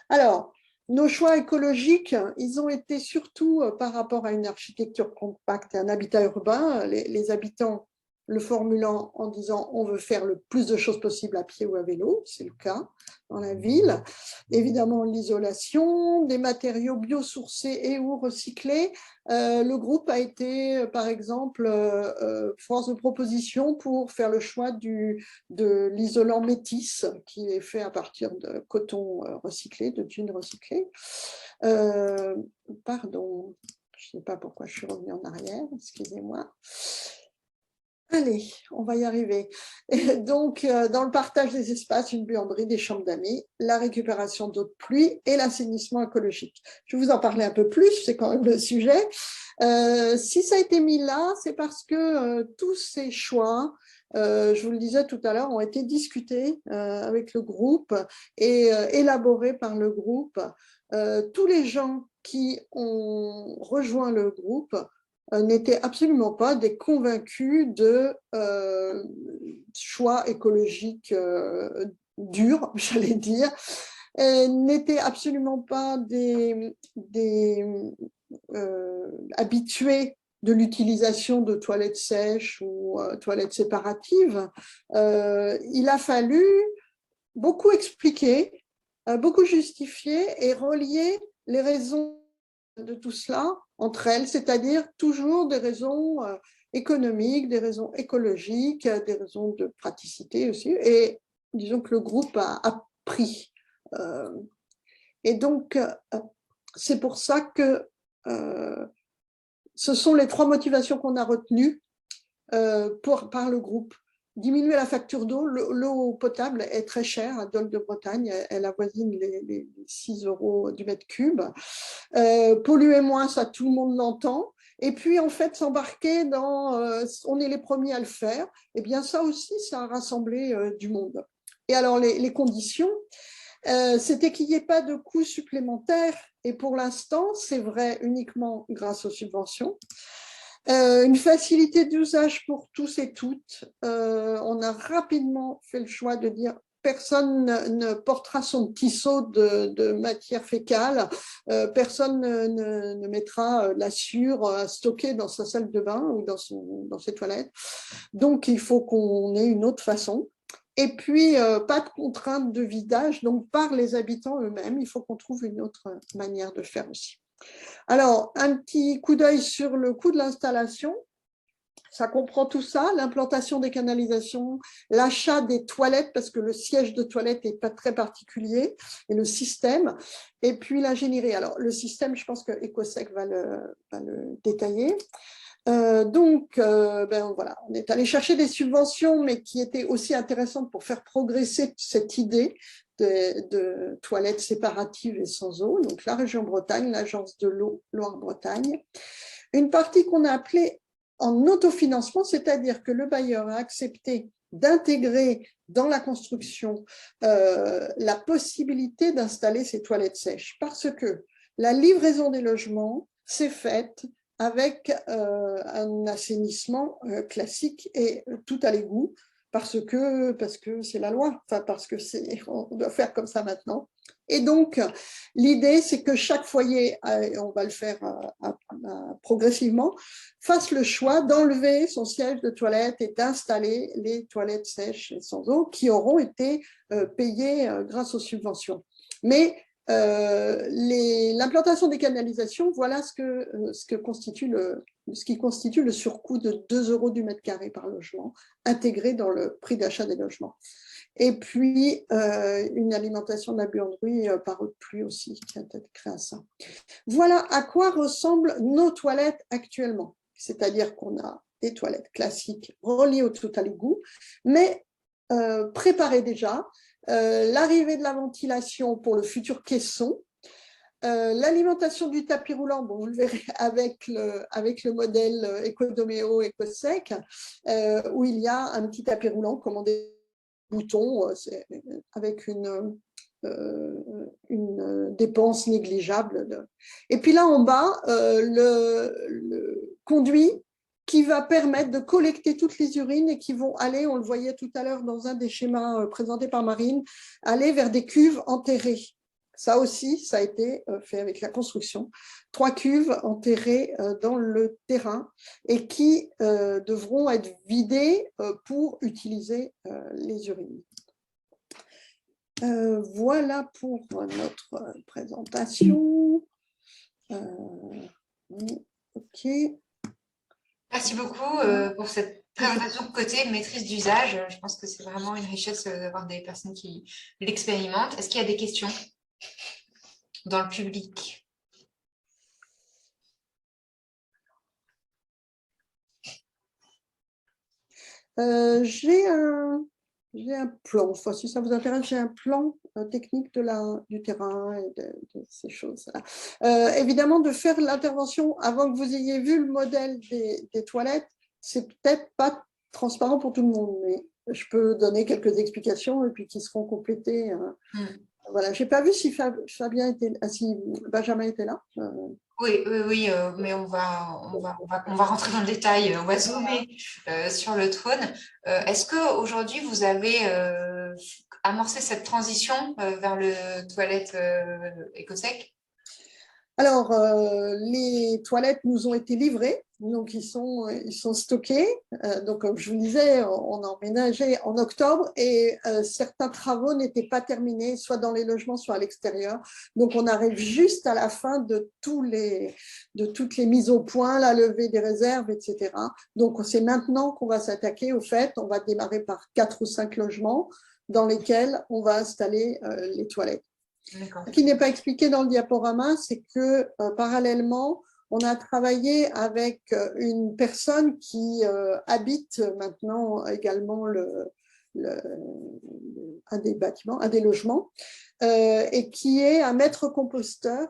Alors, nos choix écologiques, ils ont été surtout par rapport à une architecture compacte et un habitat urbain. Les habitants le formulant en disant on veut faire le plus de choses possible à pied ou à vélo, c'est le cas dans la ville. Évidemment, l'isolation, des matériaux biosourcés et ou recyclés. Le groupe a été, par exemple, force de proposition pour faire le choix de l'isolant métis, qui est fait à partir de coton recyclé, de jeans recyclés. Pardon, je ne sais pas pourquoi je suis revenue en arrière, excusez-moi. Allez, on va y arriver. Et donc, dans le partage des espaces, une buanderie, des chambres d'amis, la récupération d'eau de pluie et l'assainissement écologique. Je vais vous en parler un peu plus, c'est quand même le sujet. Si ça a été mis là, c'est parce que tous ces choix, je vous le disais tout à l'heure, ont été discutés avec le groupe et élaborés par le groupe. Tous les gens qui ont rejoint le groupe n'étaient absolument pas des convaincus de choix écologiques durs, j'allais dire, n'étaient absolument pas des habitués de l'utilisation de toilettes sèches ou toilettes séparatives. Il a fallu beaucoup expliquer, beaucoup justifier et relier les raisons de tout cela entre elles, c'est-à-dire toujours des raisons économiques, des raisons écologiques, des raisons de praticité aussi, et disons que le groupe a pris. Et donc, c'est pour ça que ce sont les trois motivations qu'on a retenues par le groupe. Diminuer la facture d'eau, l'eau potable est très chère à Dole de Bretagne, elle avoisine les 6 € du mètre cube. Polluer moins, ça tout le monde l'entend. Et puis en fait, s'embarquer dans on est les premiers à le faire, et bien ça aussi, ça a rassemblé du monde. Et alors les conditions, c'était qu'il n'y ait pas de coûts supplémentaires, et pour l'instant, c'est vrai uniquement grâce aux subventions. Une facilité d'usage pour tous et toutes. On a rapidement fait le choix de dire personne ne portera son petit seau de matière fécale, personne ne mettra la sciure à stocker dans sa salle de bain ou dans ses toilettes. Donc, il faut qu'on ait une autre façon. Et puis, pas de contrainte de vidage, donc par les habitants eux-mêmes, il faut qu'on trouve une autre manière de faire aussi. Alors, un petit coup d'œil sur le coût de l'installation. Ça comprend tout ça, l'implantation des canalisations, l'achat des toilettes, parce que le siège de toilette n'est pas très particulier, et le système, et puis l'ingénierie. Alors, le système, je pense que Ecosec va le détailler. Voilà, on est allé chercher des subventions, mais qui étaient aussi intéressantes pour faire progresser cette idée de toilettes séparatives et sans eau. Donc, la région Bretagne, l'agence de l'eau Loire-Bretagne. Une partie qu'on a appelée en autofinancement, c'est-à-dire que le bailleur a accepté d'intégrer dans la construction la possibilité d'installer ces toilettes sèches, parce que la livraison des logements s'est faite avec un assainissement classique et tout à l'égout, parce que c'est la loi, enfin parce que on doit faire comme ça maintenant. Et donc, l'idée, c'est que chaque foyer, on va le faire progressivement, fasse le choix d'enlever son siège de toilette et d'installer les toilettes sèches et sans eau qui auront été payées grâce aux subventions. Mais l'implantation des canalisations, voilà ce qui constitue le surcoût de 2 € du mètre carré par logement, intégré dans le prix d'achat des logements. Et puis, une alimentation de la buanderie par eau de pluie aussi, qui a été créée à ça. Voilà à quoi ressemblent nos toilettes actuellement. C'est-à-dire qu'on a des toilettes classiques reliées au tout à l'égout, mais préparer déjà l'arrivée de la ventilation pour le futur caisson, l'alimentation du tapis roulant, bon, vous le verrez avec le modèle Ecodoméo EcoSec, où il y a un petit tapis roulant commandé boutons avec une dépense négligeable. Et puis là en bas, le conduit qui va permettre de collecter toutes les urines et qui vont aller, on le voyait tout à l'heure dans un des schémas présentés par Marine, aller vers des cuves enterrées. Ça aussi, ça a été fait avec la construction. 3 cuves enterrées dans le terrain et qui devront être vidées pour utiliser les urines. Voilà pour notre présentation. Ok. Merci beaucoup pour cette présentation de côté maîtrise d'usage. Je pense que c'est vraiment une richesse d'avoir des personnes qui l'expérimentent. Est-ce qu'il y a des questions dans le public? J'ai un plan, enfin, si ça vous intéresse, j'ai un plan technique du terrain et de ces choses-là. Évidemment, de faire l'intervention avant que vous ayez vu le modèle des toilettes, c'est peut-être pas transparent pour tout le monde, mais je peux donner quelques explications et puis qui seront complétées. Voilà, j'ai pas vu si Fabien était, si Benjamin était là. Oui, mais on va rentrer dans le détail, on va zoomer sur le trône. Est-ce qu'aujourd'hui, vous avez amorcé cette transition vers le toilette EcoSec? Alors, les toilettes nous ont été livrées, donc ils sont stockés. Donc, comme je vous le disais, on a emménagé en octobre et certains travaux n'étaient pas terminés, soit dans les logements, soit à l'extérieur. Donc, on arrive juste à la fin de toutes les mises au point, la levée des réserves, etc. Donc, c'est maintenant qu'on va s'attaquer au fait. On va démarrer par 4 ou 5 logements dans lesquels on va installer les toilettes. Ce qui n'est pas expliqué dans le diaporama, c'est que parallèlement, on a travaillé avec une personne qui habite maintenant également un des bâtiments, un des logements, et qui est un maître composteur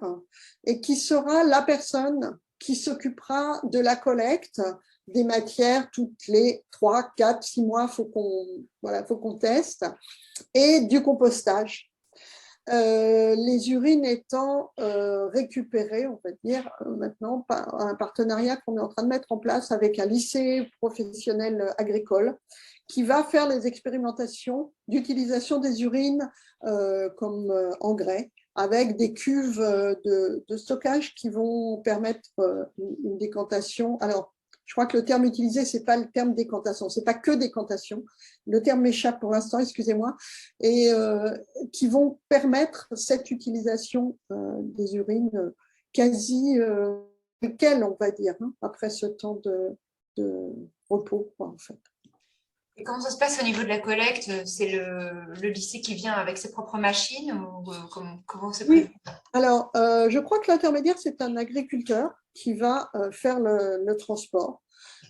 et qui sera la personne qui s'occupera de la collecte des matières toutes les 3, 4, 6 mois, faut qu'on teste, et du compostage. Les urines étant récupérées, on va dire, maintenant par un partenariat qu'on est en train de mettre en place avec un lycée professionnel agricole qui va faire les expérimentations d'utilisation des urines comme engrais avec des cuves de stockage qui vont permettre une décantation. Alors, je crois que le terme utilisé, ce n'est pas le terme décantation, ce n'est pas que décantation. Le terme m'échappe pour l'instant, excusez-moi. Et qui vont permettre cette utilisation des urines quasi quelle, on va dire, hein, après ce temps de repos, quoi, en fait. Et comment ça se passe au niveau de la collecte? C'est le lycée qui vient avec ses propres machines ou comment c'est prévu? Oui. Alors, je crois que l'intermédiaire, c'est un agriculteur qui va faire le transport.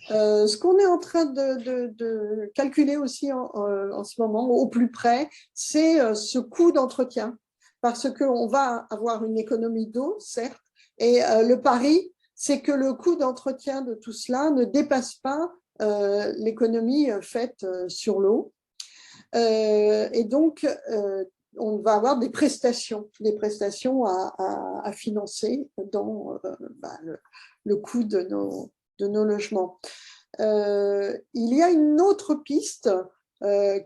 Ce qu'on est en train de calculer aussi en ce moment, au plus près, c'est ce coût d'entretien. Parce qu'on va avoir une économie d'eau, certes, et le pari, c'est que le coût d'entretien de tout cela ne dépasse pas l'économie faite sur l'eau. Et donc, on va avoir des prestations à financer dans le coût de nos logements. Il y a une autre piste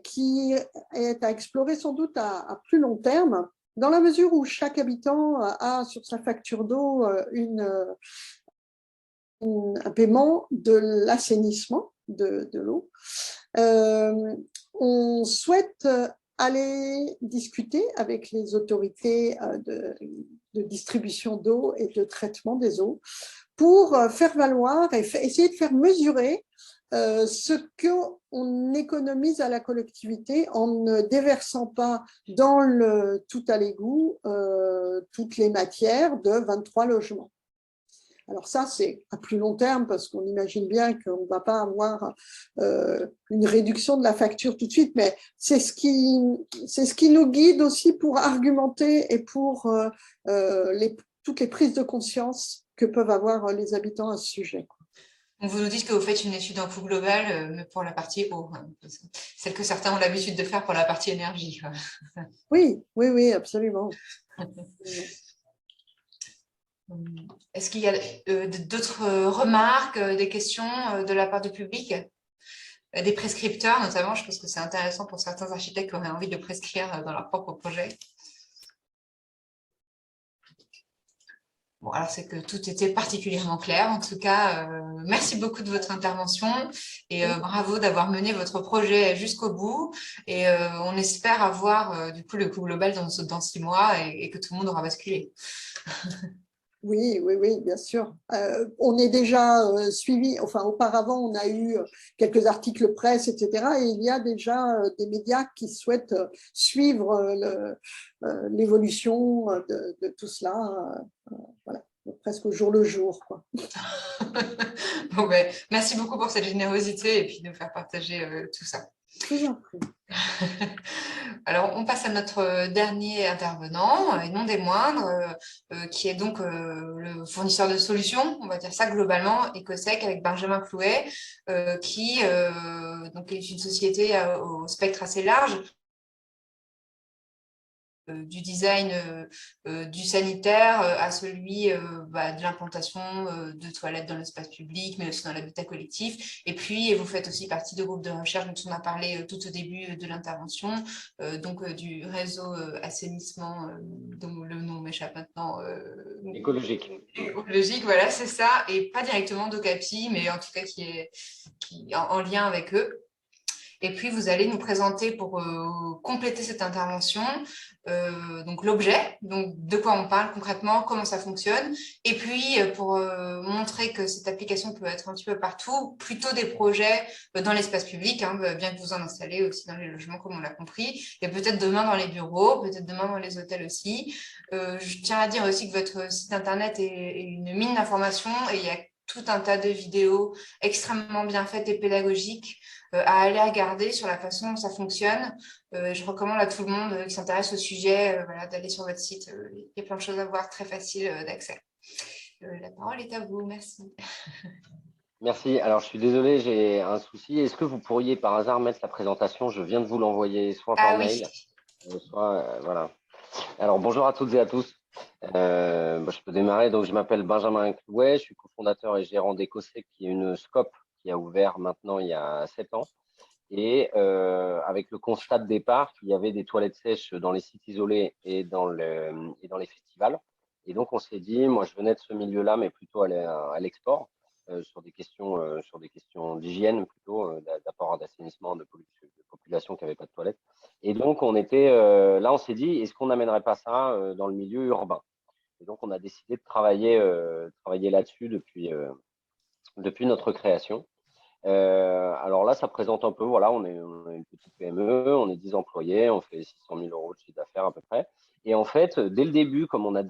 qui est à explorer sans doute à plus long terme, dans la mesure où chaque habitant a sur sa facture d'eau un paiement de l'assainissement de l'eau. On souhaite aller discuter avec les autorités de distribution d'eau et de traitement des eaux pour faire valoir et essayer de faire mesurer ce qu'on économise à la collectivité en ne déversant pas dans le tout à l'égout toutes les matières de 23 logements. Alors ça, c'est à plus long terme parce qu'on imagine bien qu'on ne va pas avoir une réduction de la facture tout de suite, mais c'est ce qui nous guide aussi pour argumenter et pour toutes les prises de conscience que peuvent avoir les habitants à ce sujet. Donc, vous nous dites que vous faites une étude en coût global, mais pour la partie eau, hein, celle que certains ont l'habitude de faire pour la partie énergie. Oui, oui, oui, absolument. Est-ce qu'il y a d'autres remarques, des questions de la part du public, des prescripteurs notamment? Je pense que c'est intéressant pour certains architectes qui auraient envie de prescrire dans leur propre projet. Bon, alors c'est que tout était particulièrement clair. En tout cas, merci beaucoup de votre intervention et bravo d'avoir mené votre projet jusqu'au bout. Et on espère avoir du coup le coût global dans 6 mois et que tout le monde aura basculé. Oui, oui, oui, bien sûr. On est déjà suivi, enfin auparavant on a eu quelques articles presse, etc. Et il y a déjà des médias qui souhaitent suivre l'évolution de tout cela, voilà, presque au jour le jour, quoi. Bon, ben, merci beaucoup pour cette générosité et puis de nous faire partager tout ça. Je vous en prie. Alors, on passe à notre dernier intervenant, et non des moindres, qui est donc le fournisseur de solutions, on va dire ça globalement, Ecosec, avec Benjamin Clouet, qui donc est une société au spectre assez large, du design du sanitaire à celui de l'implantation de toilettes dans l'espace public, mais aussi dans l'habitat collectif. Et puis, vous faites aussi partie de groupes de recherche dont on a parlé tout au début de l'intervention, donc du réseau assainissement, dont le nom m'échappe maintenant. Écologique. Écologique, voilà, c'est ça. Et pas directement d'Ocapi, mais en tout cas qui est en lien avec eux. Et puis, vous allez nous présenter pour compléter cette intervention donc l'objet, donc de quoi on parle concrètement, comment ça fonctionne. Et puis, pour montrer que cette application peut être un petit peu partout, plutôt des projets dans l'espace public, hein, bien que vous en installez aussi dans les logements, comme on l'a compris, et peut-être demain dans les bureaux, peut-être demain dans les hôtels aussi. Je tiens à dire aussi que votre site internet est une mine d'informations et il y a tout un tas de vidéos extrêmement bien faites et pédagogiques à aller regarder sur la façon dont ça fonctionne. Je recommande à tout le monde qui s'intéresse au sujet voilà, d'aller sur votre site. Il y a plein de choses à voir, très facile d'accès. La parole est à vous, merci. Merci. Alors, je suis désolé, j'ai un souci. Est-ce que vous pourriez par hasard mettre la présentation? Je viens de vous l'envoyer soit par mail, soit voilà. Alors, bonjour à toutes et à tous. Je peux démarrer. Donc, je m'appelle Benjamin Clouet, je suis cofondateur et gérant d'Ecosec, qui est une SCOP qui a ouvert maintenant il y a 7 ans. Et avec le constat de départ qu'il y avait des toilettes sèches dans les sites isolés et dans les festivals. Et donc, on s'est dit, moi, je venais de ce milieu-là, mais plutôt à l'export, sur des questions d'hygiène, plutôt, d'apport d'assainissement de population qui n'avait pas de toilettes. Et donc, on s'est dit, est-ce qu'on n'amènerait pas ça dans le milieu urbain? Et donc, on a décidé de travailler là-dessus depuis notre création. Alors là, ça présente un peu, voilà, on est une petite PME, on est 10 employés, on fait 600 000 € de chiffre d'affaires à peu près. Et en fait, dès le début, comme on a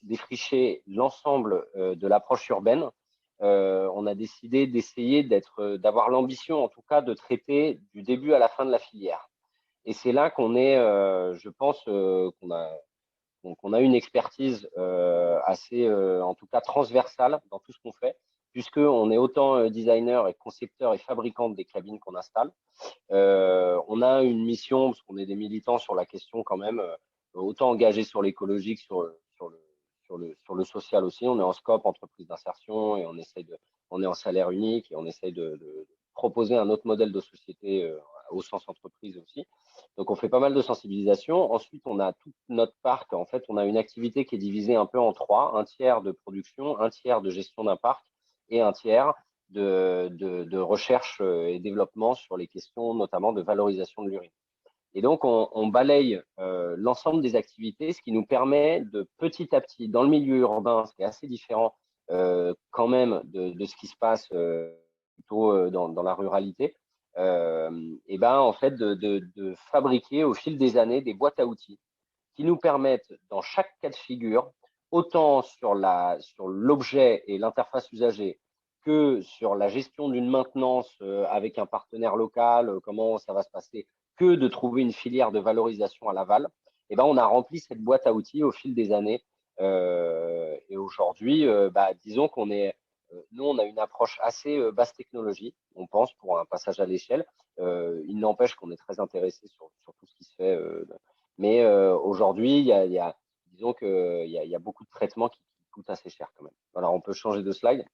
défriché l'ensemble de l'approche urbaine, on a décidé d'essayer d'avoir l'ambition, en tout cas, de traiter du début à la fin de la filière. Et c'est là qu'on est, je pense, qu'on a une expertise assez, en tout cas, transversale dans tout ce qu'on fait, puisqu'on est autant designer et concepteur et fabricant des cabines qu'on installe. On a une mission, parce qu'on est des militants sur la question quand même, autant engagés sur l'écologique, sur le social aussi. On est en scope entreprise d'insertion et on est en salaire unique et on essaye de proposer un autre modèle de société au sens entreprise aussi. Donc, on fait pas mal de sensibilisation. Ensuite, on a tout notre parc. En fait, on a une activité qui est divisée un peu en 3, un tiers de production, un tiers de gestion d'un parc et un tiers de recherche et développement sur les questions notamment de valorisation de l'urine. Et donc, on balaye l'ensemble des activités, ce qui nous permet de petit à petit, dans le milieu urbain, ce qui est assez différent quand même de ce qui se passe plutôt dans la ruralité, et ben en fait de fabriquer au fil des années des boîtes à outils qui nous permettent, dans chaque cas de figure, autant sur l'objet et l'interface usagée que sur la gestion d'une maintenance avec un partenaire local, comment ça va se passer, que de trouver une filière de valorisation à l'aval, eh ben, on a rempli cette boîte à outils au fil des années. Et aujourd'hui, disons qu'on est, nous, on a une approche assez basse technologie, on pense, pour un passage à l'échelle. Il n'empêche qu'on est très intéressé sur tout ce qui se fait. Mais aujourd'hui, disons qu'il y a beaucoup de traitements qui coûtent assez cher quand même. Alors, on peut changer de slide.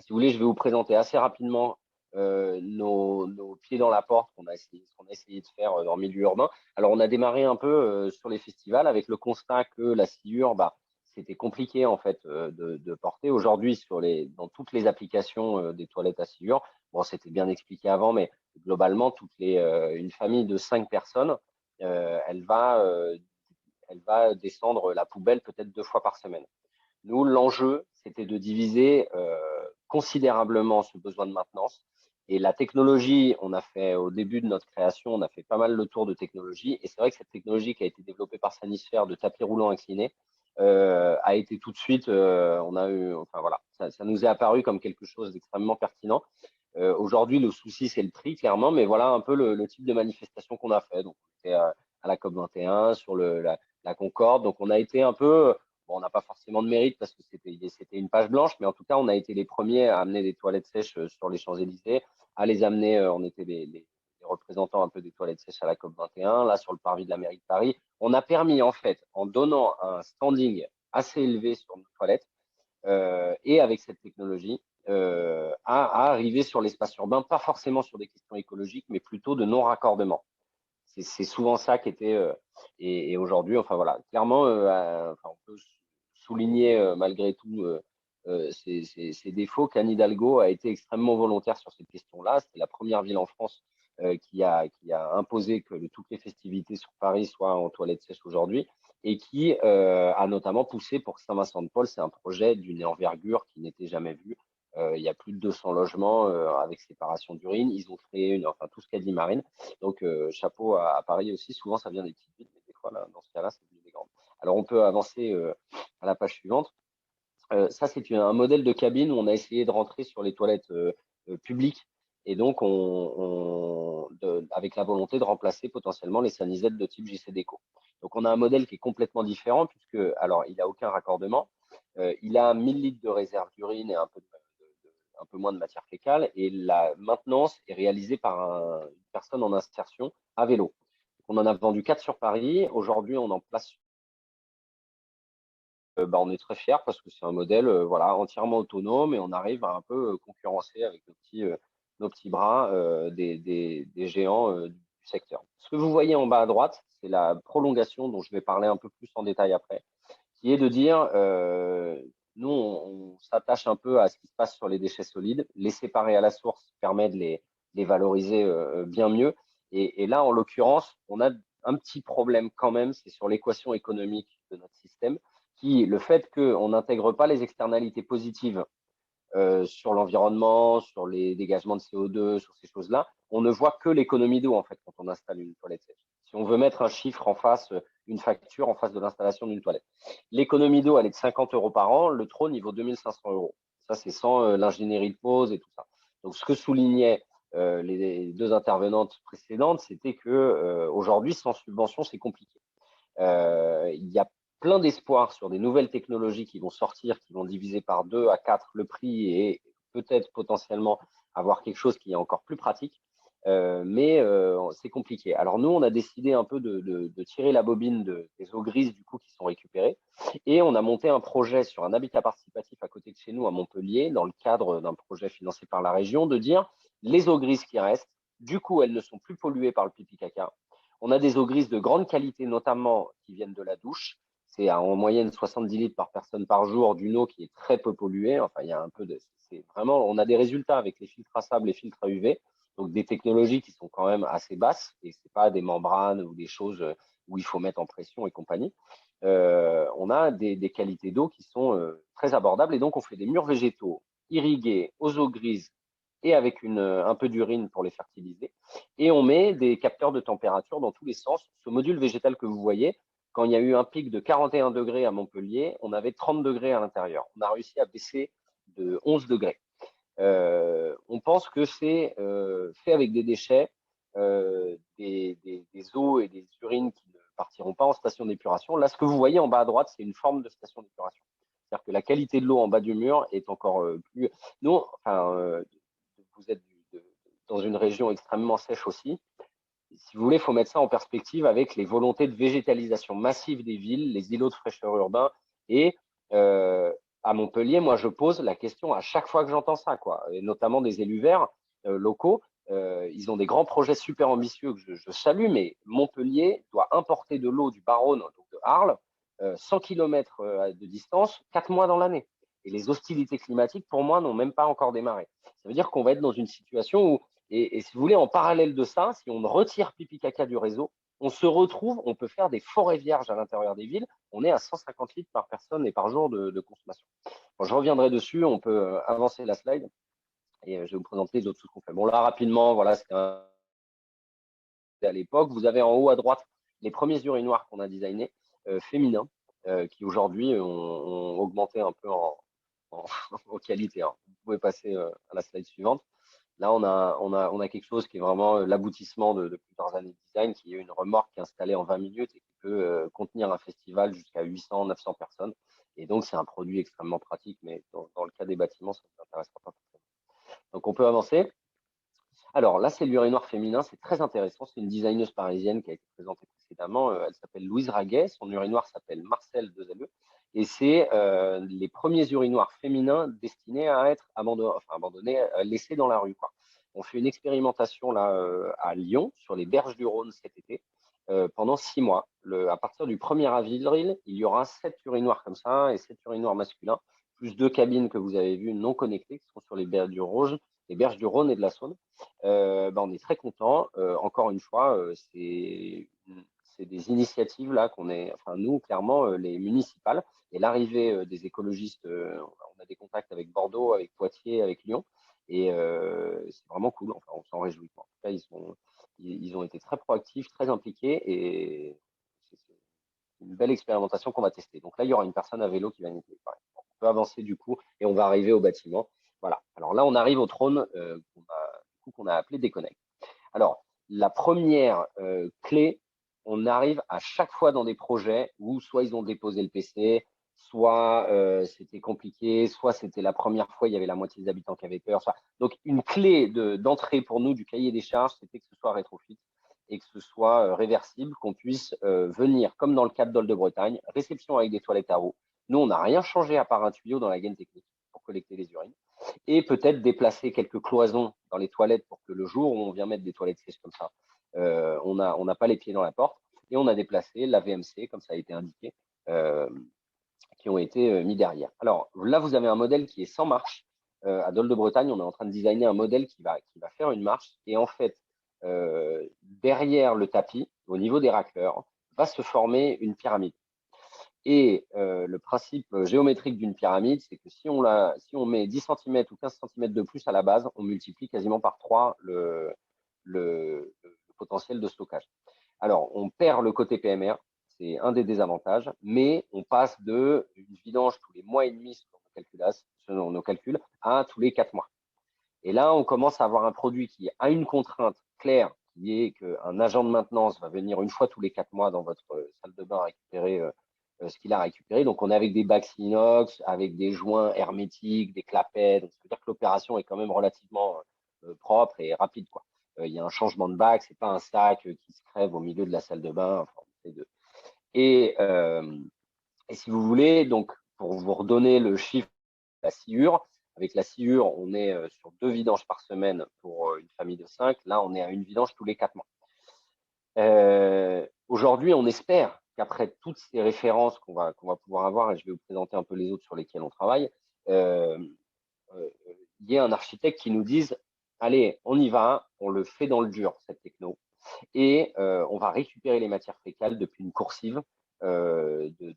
Si vous voulez, je vais vous présenter assez rapidement nos pieds dans la porte ce qu'on a essayé de faire dans le milieu urbain. Alors, on a démarré un peu sur les festivals avec le constat que la sciure, c'était compliqué en fait de porter. Aujourd'hui, dans toutes les applications des toilettes à sciure, bon, c'était bien expliqué avant, mais globalement, une famille de 5 personnes, elle va descendre la poubelle peut-être 2 fois par semaine. Nous, l'enjeu, c'était de diviser considérablement ce besoin de maintenance. Et la technologie, au début de notre création, on a fait pas mal le tour de technologie. Et c'est vrai que cette technologie qui a été développée par Sanisphère de tapis roulant incliné a été tout de suite, ça nous est apparu comme quelque chose d'extrêmement pertinent. Aujourd'hui, le souci, c'est le prix, clairement, mais voilà un peu le type de manifestation qu'on a fait. Donc, on était à la COP21, sur la Concorde. Donc, on a été un peu, bon, on n'a pas forcément de mérite parce que c'était une page blanche, mais en tout cas, on a été les premiers à amener des toilettes sèches sur les Champs-Élysées, à les amener, on était les représentants un peu des toilettes sèches à la COP21, là, sur le parvis de la mairie de Paris. On a permis, en fait, en donnant un standing assez élevé sur nos toilettes, et avec cette technologie, à arriver sur l'espace urbain, pas forcément sur des questions écologiques, mais plutôt de non-raccordement. C'est souvent ça qui était. Et aujourd'hui, enfin voilà, clairement, on peut souligner malgré tout ces défauts qu'Anne Hidalgo a été extrêmement volontaire sur cette question-là. C'était la première ville en France qui a imposé que toutes les festivités sur Paris soient en toilettes sèches aujourd'hui et qui a notamment poussé pour que Saint-Vincent-de-Paul, c'est un projet d'une envergure qui n'était jamais vue. Il y a plus de 200 logements avec séparation d'urine. Ils ont créé enfin tout ce qu'a dit Marine. Donc chapeau à Paris aussi. Souvent ça vient des petites villes, mais des fois là, dans ce cas-là, c'est des grandes. Alors on peut avancer à la page suivante. Ça c'est un modèle de cabine où on a essayé de rentrer sur les toilettes publiques et donc avec la volonté de remplacer potentiellement les sanisettes de type JC Déco. Donc on a un modèle qui est complètement différent puisque alors il n'a aucun raccordement, il a 1000 litres de réserve d'urine et un peu moins de matière fécale et la maintenance est réalisée par une personne en insertion à vélo. On en a vendu 4 sur Paris. Aujourd'hui, on en place. On est très fiers parce que c'est un modèle entièrement autonome et on arrive à un peu concurrencer avec nos petits bras des géants du secteur. Ce que vous voyez en bas à droite, c'est la prolongation dont je vais parler un peu plus en détail après, qui est de dire nous, on s'attache un peu à ce qui se passe sur les déchets solides. Les séparer à la source permet de les valoriser bien mieux. Et là, en l'occurrence, on a un petit problème quand même, c'est sur l'équation économique de notre système, le fait qu'on n'intègre pas les externalités positives sur l'environnement, sur les dégagements de CO2, sur ces choses-là, on ne voit que l'économie d'eau en fait quand on installe une toilette sèche. Si on veut mettre un chiffre en face, une facture en face de l'installation d'une toilette. L'économie d'eau, elle est de 50 € par an, le trône, il vaut 2500 €. Ça, c'est sans l'ingénierie de pose et tout ça. Donc, ce que soulignaient les deux intervenantes précédentes, c'était que aujourd'hui, sans subvention, c'est compliqué. Il y a plein d'espoir sur des nouvelles technologies qui vont sortir, qui vont diviser par 2 à 4 le prix et peut-être potentiellement avoir quelque chose qui est encore plus pratique. Mais c'est compliqué. Alors nous, on a décidé un peu de tirer la bobine des eaux grises du coup qui sont récupérées et on a monté un projet sur un habitat participatif à côté de chez nous à Montpellier dans le cadre d'un projet financé par la région de dire les eaux grises qui restent, du coup, elles ne sont plus polluées par le pipi caca. On a des eaux grises de grande qualité, notamment qui viennent de la douche. C'est en moyenne 70 litres par personne par jour d'une eau qui est très peu polluée. Enfin, il y a un peu c'est vraiment, on a des résultats avec les filtres à sable, les filtres à UV, donc des technologies qui sont quand même assez basses et c'est pas des membranes ou des choses où il faut mettre en pression et compagnie. On a des qualités d'eau qui sont très abordables et donc on fait des murs végétaux irrigués aux eaux grises et avec un peu d'urine pour les fertiliser. Et on met des capteurs de température dans tous les sens. Ce module végétal que vous voyez, quand il y a eu un pic de 41 degrés à Montpellier, on avait 30 degrés à l'intérieur. On a réussi à baisser de 11 degrés. On pense que c'est fait avec des déchets, des eaux et des urines qui ne partiront pas en station d'épuration. Là, ce que vous voyez en bas à droite, c'est une forme de station d'épuration. C'est-à-dire que la qualité de l'eau en bas du mur est encore plus… Nous, enfin, vous êtes dans une région extrêmement sèche aussi. Si vous voulez, il faut mettre ça en perspective avec les volontés de végétalisation massive des villes, les îlots de fraîcheur urbains. Et à Montpellier, moi, je pose la question à chaque fois que j'entends ça, quoi. Et notamment des élus verts locaux. Ils ont des grands projets super ambitieux que je salue, mais Montpellier doit importer de l'eau du Baronne, donc de Arles, 100 km de distance, 4 mois dans l'année. Et les hostilités climatiques, pour moi, n'ont même pas encore démarré. Ça veut dire qu'on va être dans une situation où, et si vous voulez, en parallèle de ça, si on retire pipi caca du réseau, on se retrouve, on peut faire des forêts vierges à l'intérieur des villes. On est à 150 litres par personne et par jour de consommation. Bon, je reviendrai dessus, on peut avancer la slide et je vais vous présenter les autres choses qu'on fait. Bon, là, rapidement, voilà, c'était à l'époque. Vous avez en haut à droite les premiers urinoirs qu'on a designés, féminins, qui aujourd'hui ont augmenté un peu en qualité. Hein. Vous pouvez passer à la slide suivante. Là, on a quelque chose qui est vraiment l'aboutissement de plusieurs années de design, qui est une remorque qui est installée en 20 minutes et qui peut contenir un festival jusqu'à 800, 900 personnes. Et donc, c'est un produit extrêmement pratique, mais dans le cas des bâtiments, ça ne vous intéressera pas forcément. Donc, on peut avancer. Alors là, c'est l'urinoir féminin, c'est très intéressant. C'est une designeuse parisienne qui a été présentée précédemment. Elle s'appelle Louise Raguet. Son urinoir s'appelle Marcel 2LE. Et c'est les premiers urinoirs féminins destinés à être abandonnés, laissés dans la rue, quoi. On fait une expérimentation là à Lyon, sur les berges du Rhône cet été, pendant 6 mois. À partir du 1er avril, il y aura 7 urinoirs comme ça et 7 urinoirs masculins, plus 2 cabines que vous avez vues non connectées, qui sont sur les berges du Rhône et de la Saône. On est très content. Encore une fois, c'est des initiatives là qu'on est, enfin nous clairement les municipales et l'arrivée des écologistes. On a des contacts avec Bordeaux, avec Poitiers, avec Lyon et c'est vraiment cool. Enfin, on s'en réjouit. En tout cas, ils ont été très proactifs, très impliqués et c'est une belle expérimentation qu'on va tester. Donc là, il y aura une personne à vélo qui va nettoyer. On peut avancer du coup et on va arriver au bâtiment. Voilà. Alors là, on arrive au trône qu'on a appelé Déconnect. Alors, la première clé, on arrive à chaque fois dans des projets où soit ils ont déposé le PC, soit c'était compliqué, soit c'était la première fois, il y avait la moitié des habitants qui avaient peur. Donc, une clé d'entrée pour nous du cahier des charges, c'était que ce soit rétrofit et que ce soit réversible, qu'on puisse venir, comme dans le cadre d'Ol de Bretagne, réception avec des toilettes à eau. Nous, on n'a rien changé à part un tuyau dans la gaine technique pour collecter les urines et peut-être déplacer quelques cloisons dans les toilettes pour que le jour où on vient mettre des toilettes sèches comme ça, on n'a pas les pieds dans la porte. Et on a déplacé la VMC, comme ça a été indiqué, qui ont été mis derrière. Alors là, vous avez un modèle qui est sans marche. À Dol de Bretagne, on est en train de designer un modèle qui va faire une marche. Et en fait, derrière le tapis, au niveau des racleurs, va se former une pyramide. Et le principe géométrique d'une pyramide, c'est que si on met 10 cm ou 15 cm de plus à la base, on multiplie quasiment par 3 le potentiel de stockage. Alors, on perd le côté PMR, c'est un des désavantages, mais on passe de une vidange tous les mois et demi selon nos calculs, à tous les 4 mois. Et là, on commence à avoir un produit qui a une contrainte claire, qui est qu'un agent de maintenance va venir une fois tous les 4 mois dans votre salle de bain récupérer ce qu'il a récupéré. Donc, on est avec des bacs inox, avec des joints hermétiques, des clapets. Donc, ça veut dire que l'opération est quand même relativement propre et rapide, quoi. Il y a un changement de bac, c'est pas un sac qui se crève au milieu de la salle de bain. Enfin, et si vous voulez, donc, pour vous redonner le chiffre de la sciure, avec la sciure, on est sur 2 vidanges par semaine pour une famille de 5. Là, on est à une vidange tous les 4 mois. Aujourd'hui, on espère qu'après toutes ces références qu'on va pouvoir avoir, et je vais vous présenter un peu les autres sur lesquelles on travaille, il y ait un architecte qui nous dise allez, on y va, on le fait dans le dur, cette techno, et on va récupérer les matières fécales depuis une coursive de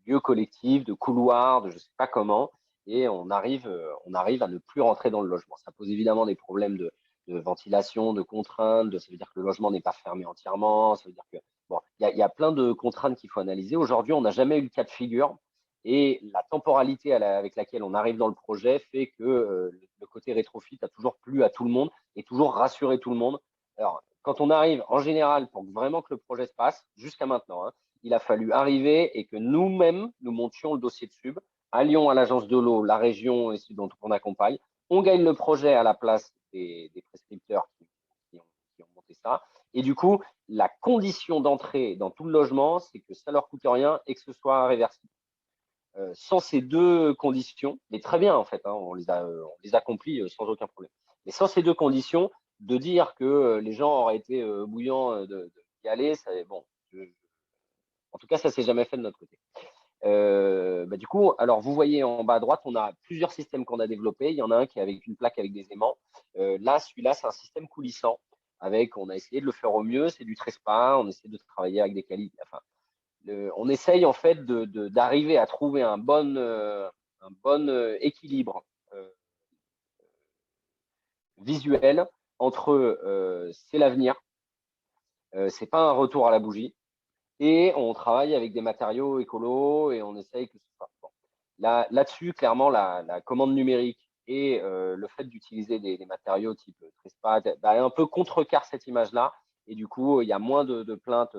lieux collectifs, de couloirs, de je ne sais pas comment, et on arrive à ne plus rentrer dans le logement. Ça pose évidemment des problèmes de ventilation, de contraintes, ça veut dire que le logement n'est pas fermé entièrement, ça veut dire que bon, il y a plein de contraintes qu'il faut analyser. Aujourd'hui, on n'a jamais eu le cas de figure et la temporalité avec laquelle on arrive dans le projet fait que le côté rétrofit a toujours plu à tout le monde et toujours rassuré tout le monde. Alors, quand on arrive, en général, pour vraiment que le projet se passe, jusqu'à maintenant, hein, il a fallu arriver et que nous-mêmes, nous montions le dossier de sub, allions à l'agence de l'eau, la région et ceux dont on accompagne. On gagne le projet à la place des prescripteurs qui ont monté ça. Et du coup, la condition d'entrée dans tout le logement, c'est que ça leur coûte rien et que ce soit réversible. Sans ces deux conditions, mais très bien en fait, hein, on les accomplit sans aucun problème. Mais sans ces deux conditions, de dire que les gens auraient été bouillants d'y aller, ça, bon, en tout cas, ça s'est jamais fait de notre côté. Du coup, alors vous voyez en bas à droite, on a plusieurs systèmes qu'on a développés. Il y en a un qui est avec une plaque avec des aimants. Là, celui-là, c'est un système coulissant. On a essayé de le faire au mieux. C'est du trespass. On essaie de travailler avec des qualités. Enfin, on essaye en fait d'arriver à trouver un bon équilibre visuel entre c'est l'avenir, c'est pas un retour à la bougie, et on travaille avec des matériaux écolos et on essaye que ce soit bon. Là-dessus, clairement, la commande numérique et le fait d'utiliser des matériaux type Trespass un peu contrecarre cette image-là. Et du coup, il y a moins de plaintes.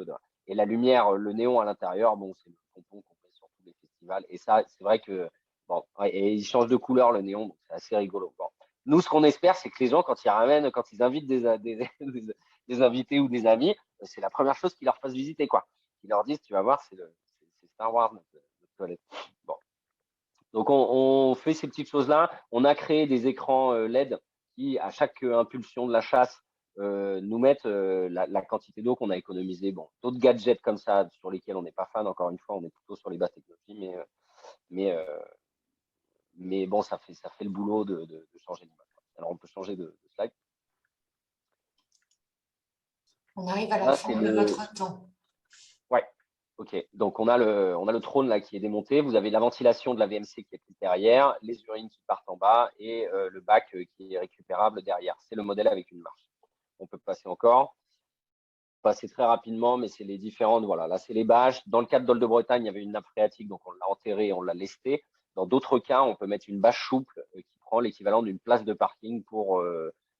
Et la lumière, le néon à l'intérieur, bon, c'est le pompon qu'on fait sur tous les festivals. Et ça, c'est vrai que, bon, et il change de couleur le néon, donc c'est assez rigolo. Bon. Nous, ce qu'on espère, c'est que les gens, quand ils invitent des invités ou des amis, c'est la première chose qu'ils leur fassent visiter, quoi. Ils leur disent, tu vas voir, c'est Star Wars, notre toilette. Bon. Donc, on fait ces petites choses-là. On a créé des écrans LED qui, à chaque impulsion de la chasse, nous mettent la quantité d'eau qu'on a économisée. Bon, d'autres gadgets comme ça sur lesquels on n'est pas fan, encore une fois, on est plutôt sur les basses technologies, mais bon, ça fait le boulot de changer l'image. Alors, on peut changer de slide. On arrive à la fin de votre temps. Ouais. Ok, donc on a le trône là qui est démonté. Vous avez la ventilation de la VMC qui est derrière, les urines qui partent en bas et le bac qui est récupérable derrière. C'est le modèle avec une marche. On peut passer encore. Passer très rapidement, mais c'est les différentes. Voilà, là c'est les bâches. Dans le cas de Dol de Bretagne, il y avait une nappe phréatique, donc on l'a enterrée, on l'a lestée. Dans d'autres cas, on peut mettre une bâche souple qui prend l'équivalent d'une place de parking pour.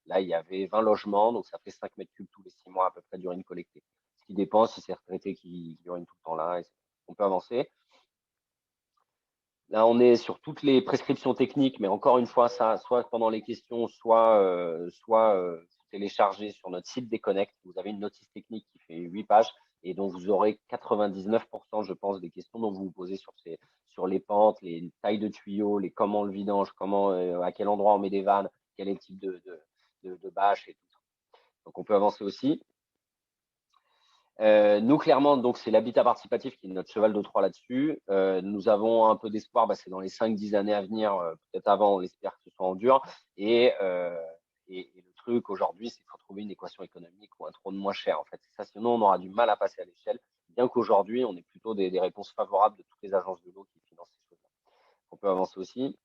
Là, il y avait 20 logements, donc ça fait 5 mètres cubes tous les 6 mois à peu près d'urine collectée. Ce qui dépend si c'est retraité qui urinent tout le temps là. On peut avancer. Là, on est sur toutes les prescriptions techniques, mais encore une fois, ça, soit pendant les questions, soit téléchargé sur notre site Déconnect. Vous avez une notice technique qui fait 8 pages et dont vous aurez 99%, je pense, des questions dont vous vous posez sur les pentes, les tailles de tuyaux, les comment le vidange, à quel endroit on met des vannes, quel est le type de bâche et tout ça. Donc, on peut avancer aussi. Nous, clairement, donc c'est l'habitat participatif qui est notre cheval de Troie là-dessus. Nous avons un peu d'espoir, c'est dans les 5-10 années à venir, peut-être avant, on espère que ce soit en dur. Et le truc aujourd'hui, c'est qu'il faut trouver une équation économique ou un trône moins cher. En fait, ça, sinon on aura du mal à passer à l'échelle. Bien qu'aujourd'hui, on ait plutôt des réponses favorables de toutes les agences de l'eau qui financent ces choses-là. On peut avancer aussi.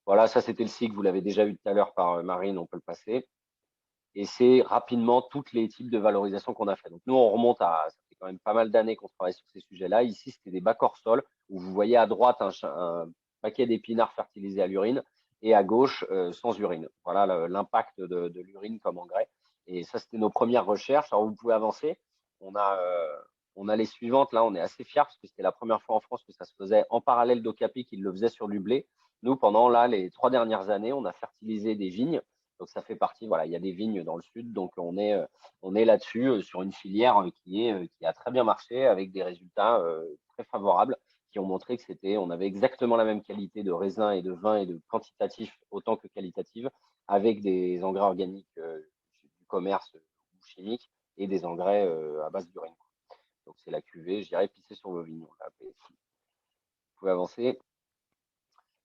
Voilà, ça c'était le cycle, vous l'avez déjà vu tout à l'heure par Marine, on peut le passer. Et c'est rapidement tous les types de valorisation qu'on a fait. Donc nous, on remonte ça fait quand même pas mal d'années qu'on travaille sur ces sujets-là. Ici, c'était des bacs hors sol où vous voyez à droite un paquet d'épinards fertilisés à l'urine et à gauche sans urine. Voilà l'impact de l'urine comme engrais. Et ça, c'était nos premières recherches. Alors vous pouvez avancer. On a les suivantes. Là, on est assez fiers parce que c'était la première fois en France que ça se faisait en parallèle d'Ocapi qui le faisait sur du blé. Nous, pendant les 3 dernières années, on a fertilisé des vignes. Donc, ça fait partie, voilà, il y a des vignes dans le sud. Donc, on est là-dessus sur une filière qui a très bien marché avec des résultats très favorables qui ont montré que on avait exactement la même qualité de raisin et de vin et de quantitatif autant que qualitative avec des engrais organiques du commerce ou chimiques et des engrais à base d'urine. Donc, c'est la cuvée, je dirais, pisser sur vos vignes. Vous pouvez avancer.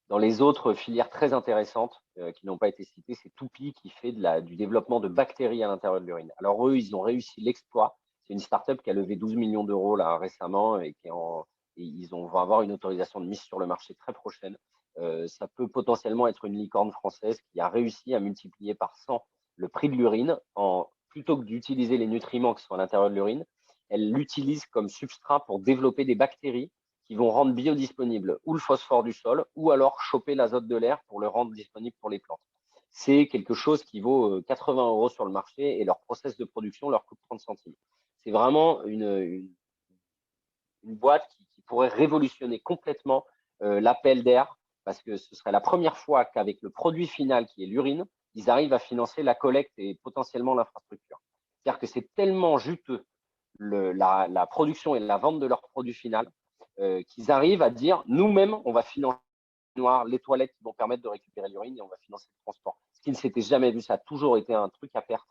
Dans les autres filières très intéressantes qui n'ont pas été citées, c'est Toupi qui fait du développement de bactéries à l'intérieur de l'urine. Alors eux, ils ont réussi l'exploit. C'est une start-up qui a levé 12 millions d'euros là récemment et ils vont avoir une autorisation de mise sur le marché très prochaine. Ça peut potentiellement être une licorne française qui a réussi à multiplier par 100 le prix de l'urine plutôt que d'utiliser les nutriments qui sont à l'intérieur de l'urine. elle l'utilise comme substrat pour développer des bactéries qui vont rendre biodisponible ou le phosphore du sol ou alors choper l'azote de l'air pour le rendre disponible pour les plantes. C'est quelque chose qui vaut 80 € sur le marché et leur process de production leur coûte 30 centimes. C'est vraiment une boîte qui pourrait révolutionner complètement l'appel d'air parce que ce serait la première fois qu'avec le produit final qui est l'urine, ils arrivent à financer la collecte et potentiellement l'infrastructure. C'est-à-dire que c'est tellement juteux la production et la vente de leur produit final qu'ils arrivent à dire nous-mêmes, on va financer les toilettes qui vont permettre de récupérer l'urine et on va financer le transport. Ce qui ne s'était jamais vu, ça a toujours été un truc à perte.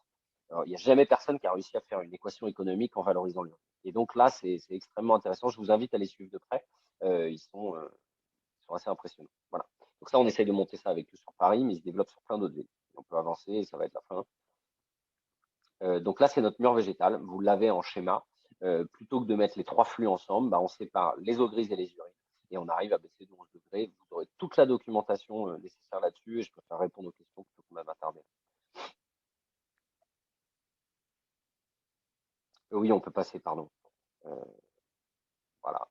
Alors, il n'y a jamais personne qui a réussi à faire une équation économique en valorisant l'urine. Et donc là, c'est extrêmement intéressant. Je vous invite à les suivre de près. Ils sont assez impressionnants. Voilà. Donc ça, on essaye de monter ça avec eux sur Paris, mais ils se développent sur plein d'autres villes. On peut avancer et ça va être la fin. Donc là, c'est notre mur végétal. Vous l'avez en schéma. Plutôt que de mettre les 3 flux ensemble, on sépare les eaux grises et les urines. Et on arrive à baisser de 11 degrés. Vous aurez toute la documentation nécessaire là-dessus et je préfère répondre aux questions plutôt qu'on va m'attarder. Oui, on peut passer, pardon. Voilà.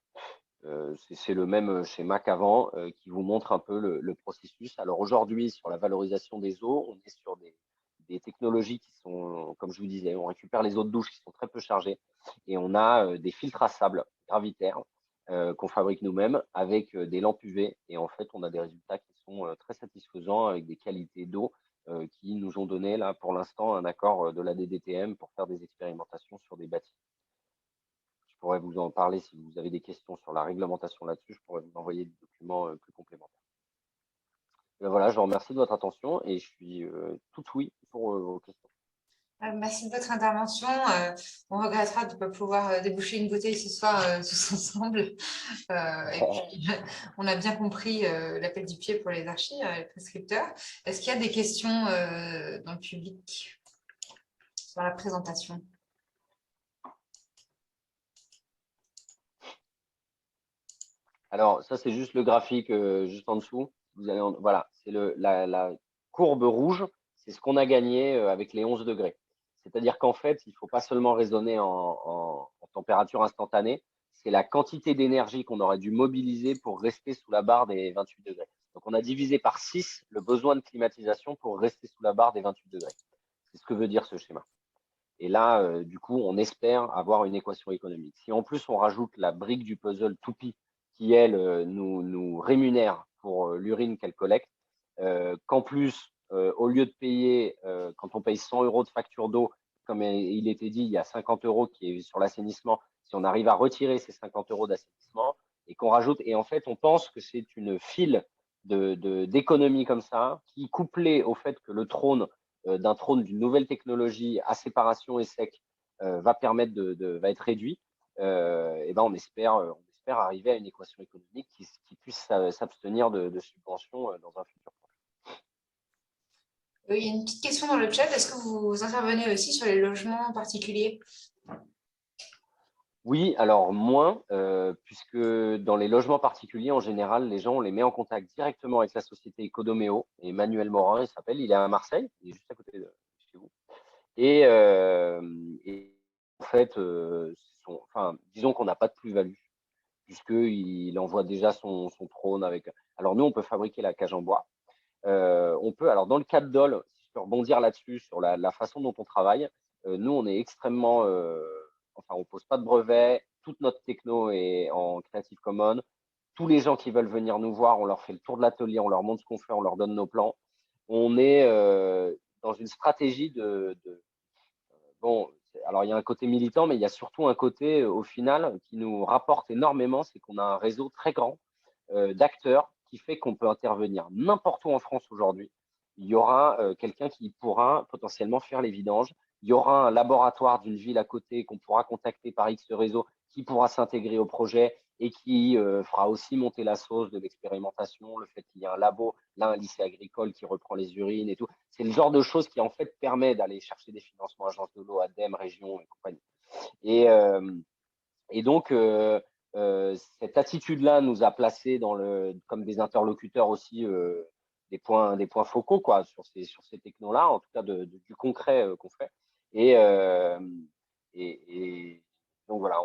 C'est le même schéma qu'avant qui vous montre un peu le processus. Alors aujourd'hui, sur la valorisation des eaux, on est sur des technologies qui sont, comme je vous disais, on récupère les eaux de douche qui sont très peu chargées et on a des filtres à sable gravitaires qu'on fabrique nous-mêmes avec des lampes UV. Et en fait, on a des résultats qui sont très satisfaisants avec des qualités d'eau qui nous ont donné là pour l'instant un accord de la DDTM pour faire des expérimentations sur des bâtiments. Je pourrais vous en parler si vous avez des questions sur la réglementation là-dessus. Je pourrais vous envoyer des documents plus complémentaires. Voilà, je vous remercie de votre attention et je suis tout oui pour vos questions. Merci de votre intervention. On regrettera de ne pas pouvoir déboucher une bouteille ce soir tous ensemble. Et puis, on a bien compris l'appel du pied pour les archis, les prescripteurs. Est-ce qu'il y a des questions dans le public sur la présentation? Alors, ça, c'est juste le graphique juste en dessous. Vous allez voilà, c'est la courbe rouge, c'est ce qu'on a gagné avec les 11 degrés. C'est-à-dire qu'en fait, il ne faut pas seulement raisonner en température instantanée, c'est la quantité d'énergie qu'on aurait dû mobiliser pour rester sous la barre des 28 degrés. Donc, on a divisé par 6 le besoin de climatisation pour rester sous la barre des 28 degrés. C'est ce que veut dire ce schéma. Et là, du coup, on espère avoir une équation économique. Si en plus on rajoute la brique du puzzle Toupie, qui elle nous rémunère pour l'urine qu'elle collecte, qu'en plus, au lieu de payer, quand on paye 100 € de facture d'eau, comme il était dit, il y a 50 € qui est sur l'assainissement, si on arrive à retirer ces 50 € d'assainissement et qu'on rajoute, et en fait, on pense que c'est une file d'économie comme ça, qui couplée au fait que le trône d'un trône d'une nouvelle technologie à séparation et sec va permettre va être réduit, et ben on espère arriver à une équation économique qui puisse s'abstenir de subventions dans un futur proche. Il y a une petite question dans le chat. Est-ce que vous intervenez aussi sur les logements particuliers? Oui, alors moins, puisque dans les logements particuliers, en général, les gens, on les met en contact directement avec la société Ecodoméo. Et Emmanuel Morin, il s'appelle, il est à Marseille, il est juste à côté de chez vous. Et en fait, disons qu'on n'a pas de plus-value, puisqu'il envoie déjà son trône avec. Alors nous, on peut fabriquer la cage en bois. On peut, alors dans le cas de Dole, si je peux rebondir là-dessus, sur la façon dont on travaille, nous, on est extrêmement. On ne pose pas de brevet, toute notre techno est en Creative Commons. Tous les gens qui veulent venir nous voir, on leur fait le tour de l'atelier, on leur montre ce qu'on fait, on leur donne nos plans. On est dans une stratégie bon, alors il y a un côté militant, mais il y a surtout un côté, au final, qui nous rapporte énormément, c'est qu'on a un réseau très grand d'acteurs qui fait qu'on peut intervenir n'importe où en France aujourd'hui. Il y aura quelqu'un qui pourra potentiellement faire les vidanges. Il y aura un laboratoire d'une ville à côté qu'on pourra contacter par X réseau qui pourra s'intégrer au projet et qui fera aussi monter la sauce de l'expérimentation, le fait qu'il y ait un labo, là un lycée agricole qui reprend les urines et tout. C'est le genre de choses qui en fait permet d'aller chercher des financements, agence de l'eau, ADEME, région et compagnie. Et donc, cette attitude-là nous a placés comme des interlocuteurs aussi des points focaux quoi, sur ces technos-là, en tout cas du concret qu'on fait. Et donc voilà,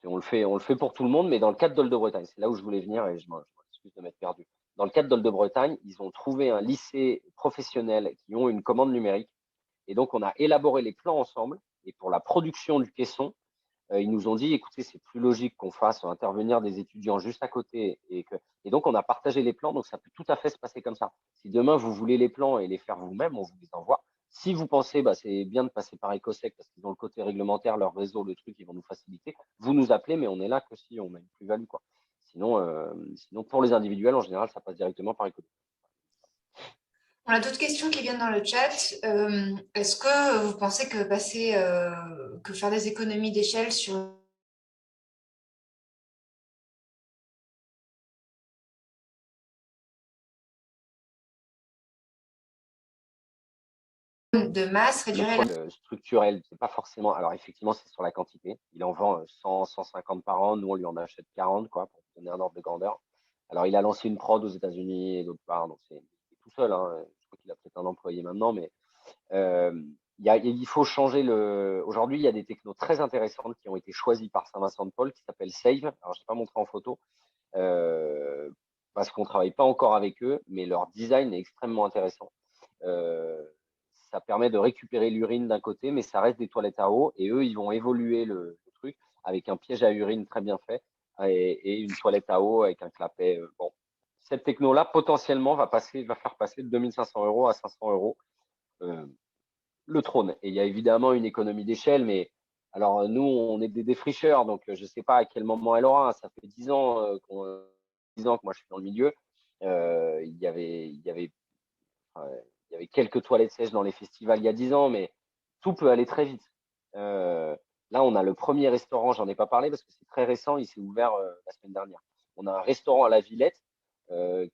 on le fait pour tout le monde, mais dans le cadre d'Ol-de-Bretagne, c'est là où je voulais venir et je m'excuse de m'être perdu. Dans le cadre d'Ol-de-Bretagne, ils ont trouvé un lycée professionnel qui ont une commande numérique. Et donc, on a élaboré les plans ensemble. Et pour la production du caisson, ils nous ont dit, écoutez, c'est plus logique qu'on fasse intervenir des étudiants juste à côté. Et donc, on a partagé les plans. Donc, ça peut tout à fait se passer comme ça. Si demain, vous voulez les plans et les faire vous-même, on vous les envoie. Si vous pensez, c'est bien de passer par Ecosec parce qu'ils ont le côté réglementaire, leur réseau, le truc, ils vont nous faciliter. Vous nous appelez, mais on est là que si on a une plus-value, quoi. Sinon, pour les individuels, en général, ça passe directement par Ecosec. On a d'autres questions qui viennent dans le chat. Est-ce que vous pensez que que faire des économies d'échelle sur de masse réduirait Le structurel, c'est pas forcément. Alors, effectivement, c'est sur la quantité. Il en vend 100, 150 par an. Nous, on lui en achète 40, quoi, pour donner un ordre de grandeur. Alors, il a lancé une prod aux États-Unis et d'autre part. Donc, c'est tout seul. Hein. Je crois qu'il a peut-être un employé maintenant, mais il faut changer le. Aujourd'hui, il y a des technos très intéressantes qui ont été choisies par Saint-Vincent-de-Paul qui s'appellent Save. Alors, je n'ai pas montré en photo parce qu'on ne travaille pas encore avec eux, mais leur design est extrêmement intéressant. Ça permet de récupérer l'urine d'un côté, mais ça reste des toilettes à eau. Et eux, ils vont évoluer le truc avec un piège à urine très bien fait et une toilette à eau avec un clapet. Bon, cette techno-là, potentiellement, va faire passer de 2500 € à 500 € le trône. Et il y a évidemment une économie d'échelle, mais alors nous, on est des défricheurs, donc je ne sais pas à quel moment elle aura. Ça fait 10 ans, 10 ans que moi je suis dans le milieu. Il y avait quelques toilettes sèches dans les festivals il y a 10 ans, mais tout peut aller très vite. Là, on a le premier restaurant, j'en ai pas parlé parce que c'est très récent, il s'est ouvert la semaine dernière. On a un restaurant à la Villette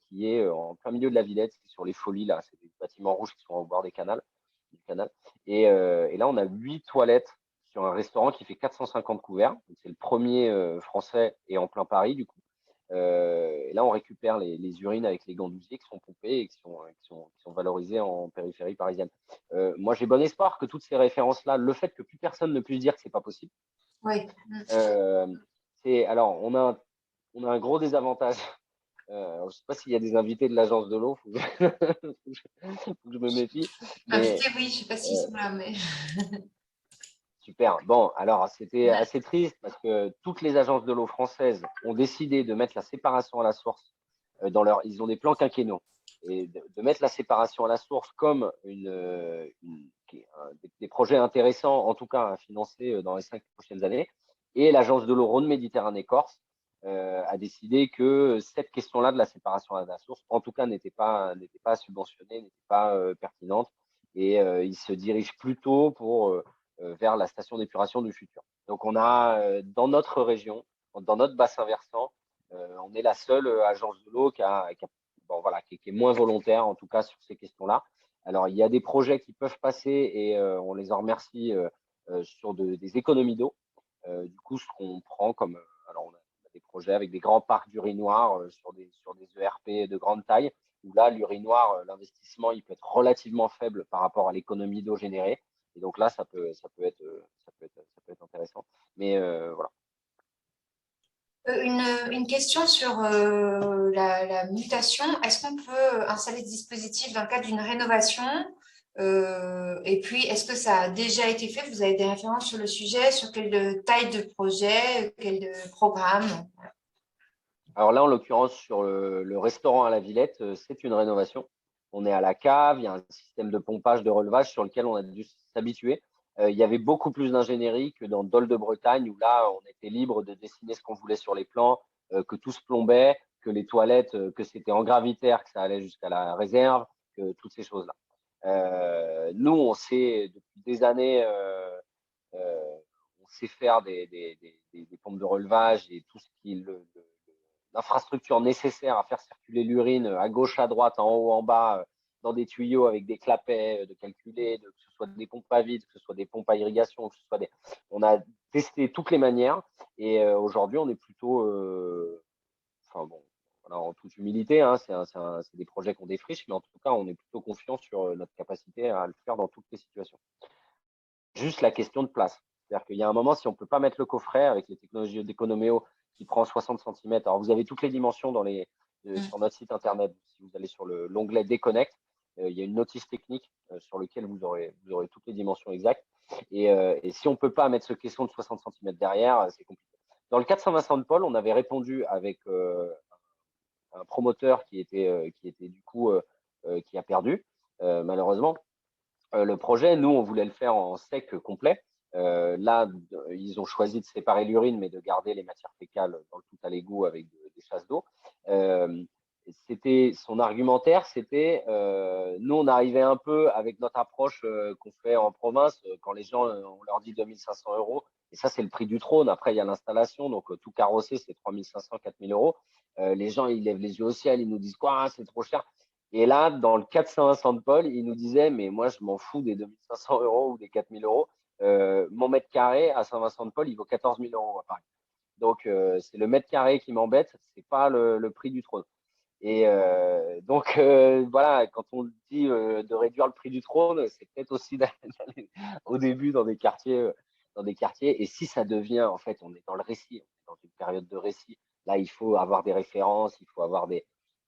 qui est en plein milieu de la Villette, qui est sur les Folies, là, c'est des bâtiments rouges qui sont au bord du canal. Et là, on a 8 toilettes sur un restaurant qui fait 450 couverts. C'est le premier français et en plein Paris, du coup. Et là, on récupère les urines avec les gandousiers qui sont pompés et qui sont valorisés en périphérie parisienne. Moi, j'ai bon espoir que toutes ces références-là, le fait que plus personne ne puisse dire que c'est pas possible. Oui. Alors, on a un gros désavantage. Je ne sais pas s'il y a des invités de l'agence de l'eau, faut que je me méfie. Invités, oui, je ne sais pas s'ils sont là, mais. Super. Bon, alors c'était assez triste parce que toutes les agences de l'eau françaises ont décidé de mettre la séparation à la source ils ont des plans quinquennaux et de mettre la séparation à la source comme des projets intéressants, en tout cas à financer dans les 5 prochaines années. Et l'agence de l'eau Rhône-Méditerranée-Corse a décidé que cette question-là de la séparation à la source, en tout cas, n'était pas subventionnée, n'était pas pertinente, et ils se dirigent plutôt vers la station d'épuration du futur. Donc, on a dans notre région, dans notre bassin versant, on est la seule agence de l'eau qui est moins volontaire, en tout cas, sur ces questions-là. Alors, il y a des projets qui peuvent passer et on les en remercie sur des économies d'eau. Du coup, ce qu'on prend comme. Alors, on a des projets avec des grands parcs d'urinoir sur des ERP de grande taille, où là, l'urinoir, l'investissement, il peut être relativement faible par rapport à l'économie d'eau générée. Et donc là, ça peut être intéressant. Mais voilà. Une question sur la mutation. Est-ce qu'on peut installer ce dispositif dans le cadre d'une rénovation? Et puis, est-ce que ça a déjà été fait? Vous avez des références sur le sujet, sur quelle taille de projet, quel programme? Alors là, en l'occurrence, sur le restaurant à la Villette, c'est une rénovation. On est à la cave, il y a un système de pompage, de relevage sur lequel on a dû s'habituer. Il y avait beaucoup plus d'ingénierie que dans Dol de Bretagne, où là, on était libre de dessiner ce qu'on voulait sur les plans, que tout se plombait, que les toilettes, que c'était en gravitaire, que ça allait jusqu'à la réserve, que toutes ces choses-là. Nous, on sait depuis des années, on sait faire des pompes de relevage et tout ce qui est l'infrastructure nécessaire à faire circuler l'urine à gauche, à droite, en haut, en bas, dans des tuyaux avec des clapets de calculer, que ce soit des pompes à vide, que ce soit des pompes à irrigation, que ce soit on a testé toutes les manières et aujourd'hui, on est plutôt, enfin bon, voilà, en toute humilité, hein, c'est des projets qu'on défriche, mais en tout cas, on est plutôt confiant sur notre capacité à le faire dans toutes les situations. juste la question de place. C'est-à-dire qu'il y a un moment, si on ne peut pas mettre le coffret avec les technologies d'Economéo qui prend 60 cm, alors vous avez toutes les dimensions sur notre site internet. Si vous allez sur l'onglet Déconnect, il y a une notice technique sur laquelle vous aurez toutes les dimensions exactes. Et si on ne peut pas mettre ce caisson de 60 cm derrière, c'est compliqué. Dans le 420 de Paul, on avait répondu avec un promoteur qui était du coup qui a perdu malheureusement. Le projet, nous, on voulait le faire en sec complet. Là, ils ont choisi de séparer l'urine, mais de garder les matières fécales dans le tout à l'égout avec des chasses d'eau. Son argumentaire, c'était nous, on arrivait un peu avec notre approche qu'on fait en province, quand les gens, on leur dit 2500 €, et ça, c'est le prix du trône. Après, il y a l'installation, donc tout carrossé, c'est 3500, 4000 €. Les gens, ils lèvent les yeux au ciel, ils nous disent quoi, c'est trop cher. Et là, dans le 420 de Paul, il nous disait, mais moi, je m'en fous des 2500 € ou des 4000 €. Mon mètre carré à Saint-Vincent de Paul, il vaut 14 000 € à Paris. Donc, c'est le mètre carré qui m'embête, c'est pas le prix du trône. Et donc, voilà, quand on dit de réduire le prix du trône, c'est peut-être aussi d'aller au début dans des quartiers. Et si ça devient, en fait, on est dans le récit, on est dans une période de récit. Là, il faut avoir des références, il faut avoir des.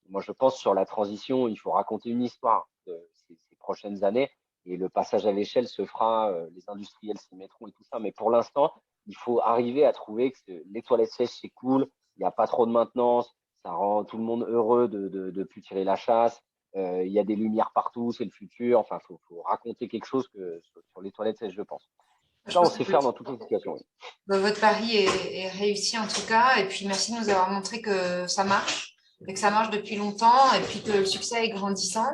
Moi, je pense sur la transition, il faut raconter une histoire de ces prochaines années. Et le passage à l'échelle se fera, les industriels s'y mettront et tout ça. Mais pour l'instant, il faut arriver à trouver que les toilettes sèches, c'est cool, il n'y a pas trop de maintenance, ça rend tout le monde heureux de plus tirer la chasse. Il y a des lumières partout, c'est le futur. Enfin, faut raconter quelque chose sur les toilettes sèches, je pense. Ça, on sait faire dans toutes les situations. Oui. Votre pari est réussi en tout cas. Et puis, merci de nous avoir montré que ça marche et que ça marche depuis longtemps et puis que le succès est grandissant.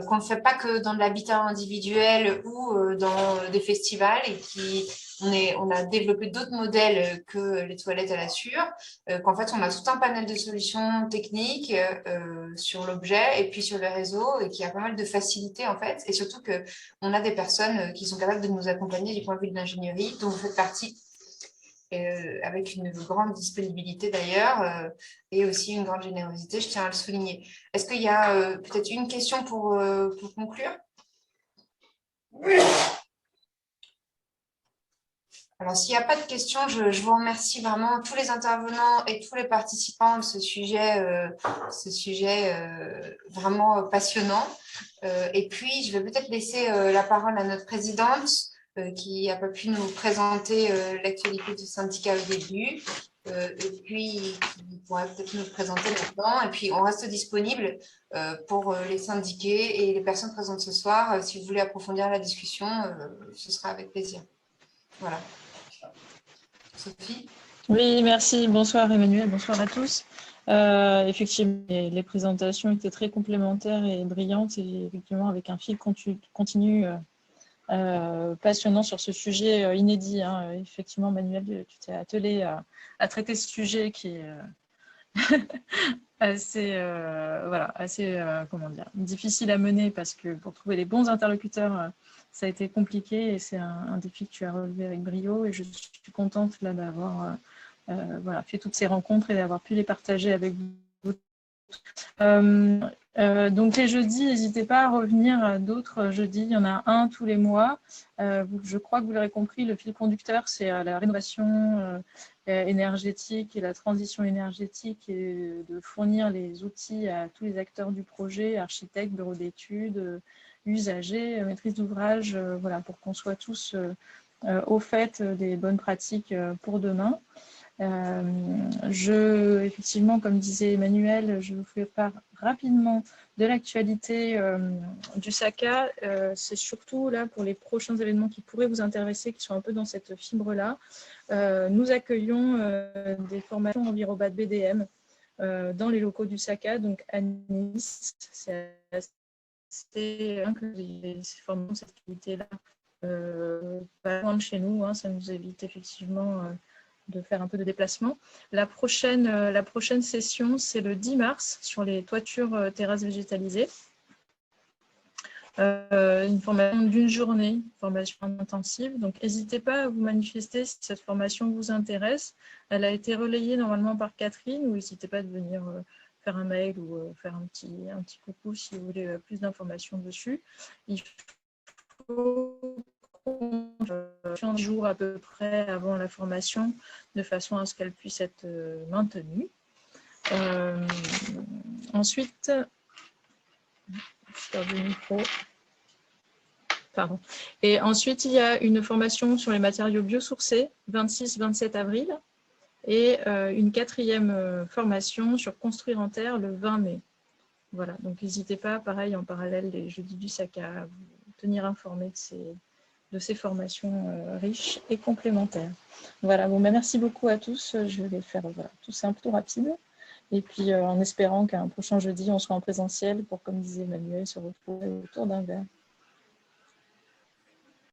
Qu'on ne fait pas que dans de l'habitat individuel ou dans des festivals et on a développé d'autres modèles que les toilettes à la sûre, qu'en fait, on a tout un panel de solutions techniques sur l'objet et puis sur le réseau et qu'il y a pas mal de facilité en fait. Et surtout qu'on a des personnes qui sont capables de nous accompagner du point de vue de l'ingénierie, dont vous faites partie. Avec une grande disponibilité d'ailleurs et aussi une grande générosité, je tiens à le souligner. Est-ce qu'il y a peut-être une question pour conclure? Alors, s'il n'y a pas de questions, je vous remercie vraiment tous les intervenants et tous les participants de ce sujet vraiment passionnant. Et puis, je vais peut-être laisser la parole à notre présidente qui n'a pas pu nous présenter l'actualité du syndicat au début. Et puis, qui pourrait peut-être nous présenter maintenant. Et puis, on reste disponible pour les syndiqués et les personnes présentes ce soir. Si vous voulez approfondir la discussion, ce sera avec plaisir. Voilà. Sophie? Oui, merci. Bonsoir Emmanuel, bonsoir à tous. Effectivement, les présentations étaient très complémentaires et brillantes et effectivement avec un fil continu passionnant sur ce sujet inédit. Hein. Effectivement, Manuel, tu t'es attelé à traiter ce sujet qui est assez comment dire, difficile à mener parce que pour trouver les bons interlocuteurs, ça a été compliqué et c'est un défi que tu as relevé avec brio et je suis contente là d'avoir fait toutes ces rencontres et d'avoir pu les partager avec vous. Donc les jeudis, n'hésitez pas à revenir à d'autres jeudis, il y en a un tous les mois. Je crois que vous l'aurez compris, le fil conducteur, c'est la rénovation énergétique et la transition énergétique et de fournir les outils à tous les acteurs du projet, architectes, bureaux d'études, usagers, maîtrise d'ouvrage, voilà, pour qu'on soit tous au fait des bonnes pratiques pour demain. Effectivement, comme disait Emmanuel, je vous fais part rapidement de l'actualité du SACA. C'est surtout là pour les prochains événements qui pourraient vous intéresser, qui sont un peu dans cette fibre-là. Nous accueillons des formations Envirobat BDM dans les locaux du SACA, donc à Nice. C'est assez que les formations, cette activité-là, pas loin de chez nous, hein, ça nous évite effectivement de faire un peu de déplacement. La prochaine session, c'est le 10 mars sur les toitures terrasses végétalisées. Une formation d'une journée, une formation intensive. Donc, n'hésitez pas à vous manifester si cette formation vous intéresse. Elle a été relayée normalement par Catherine, ou n'hésitez pas à venir faire un mail ou faire un petit coucou si vous voulez plus d'informations dessus. Il faut 15 jours à peu près avant la formation, de façon à ce qu'elle puisse être maintenue. Ensuite, Pardon. Et ensuite, il y a une formation sur les matériaux biosourcés, 26-27 avril, et une 4e formation sur construire en terre le 20 mai. Voilà, donc n'hésitez pas, pareil, en parallèle des jeudis du SACA, à vous tenir informé de ces formations riches et complémentaires. Voilà, bon, merci beaucoup à tous. Je vais faire tout simple, tout rapide. Et puis, en espérant qu'un prochain jeudi, on soit en présentiel pour, comme disait Emmanuel, se retrouver autour d'un verre.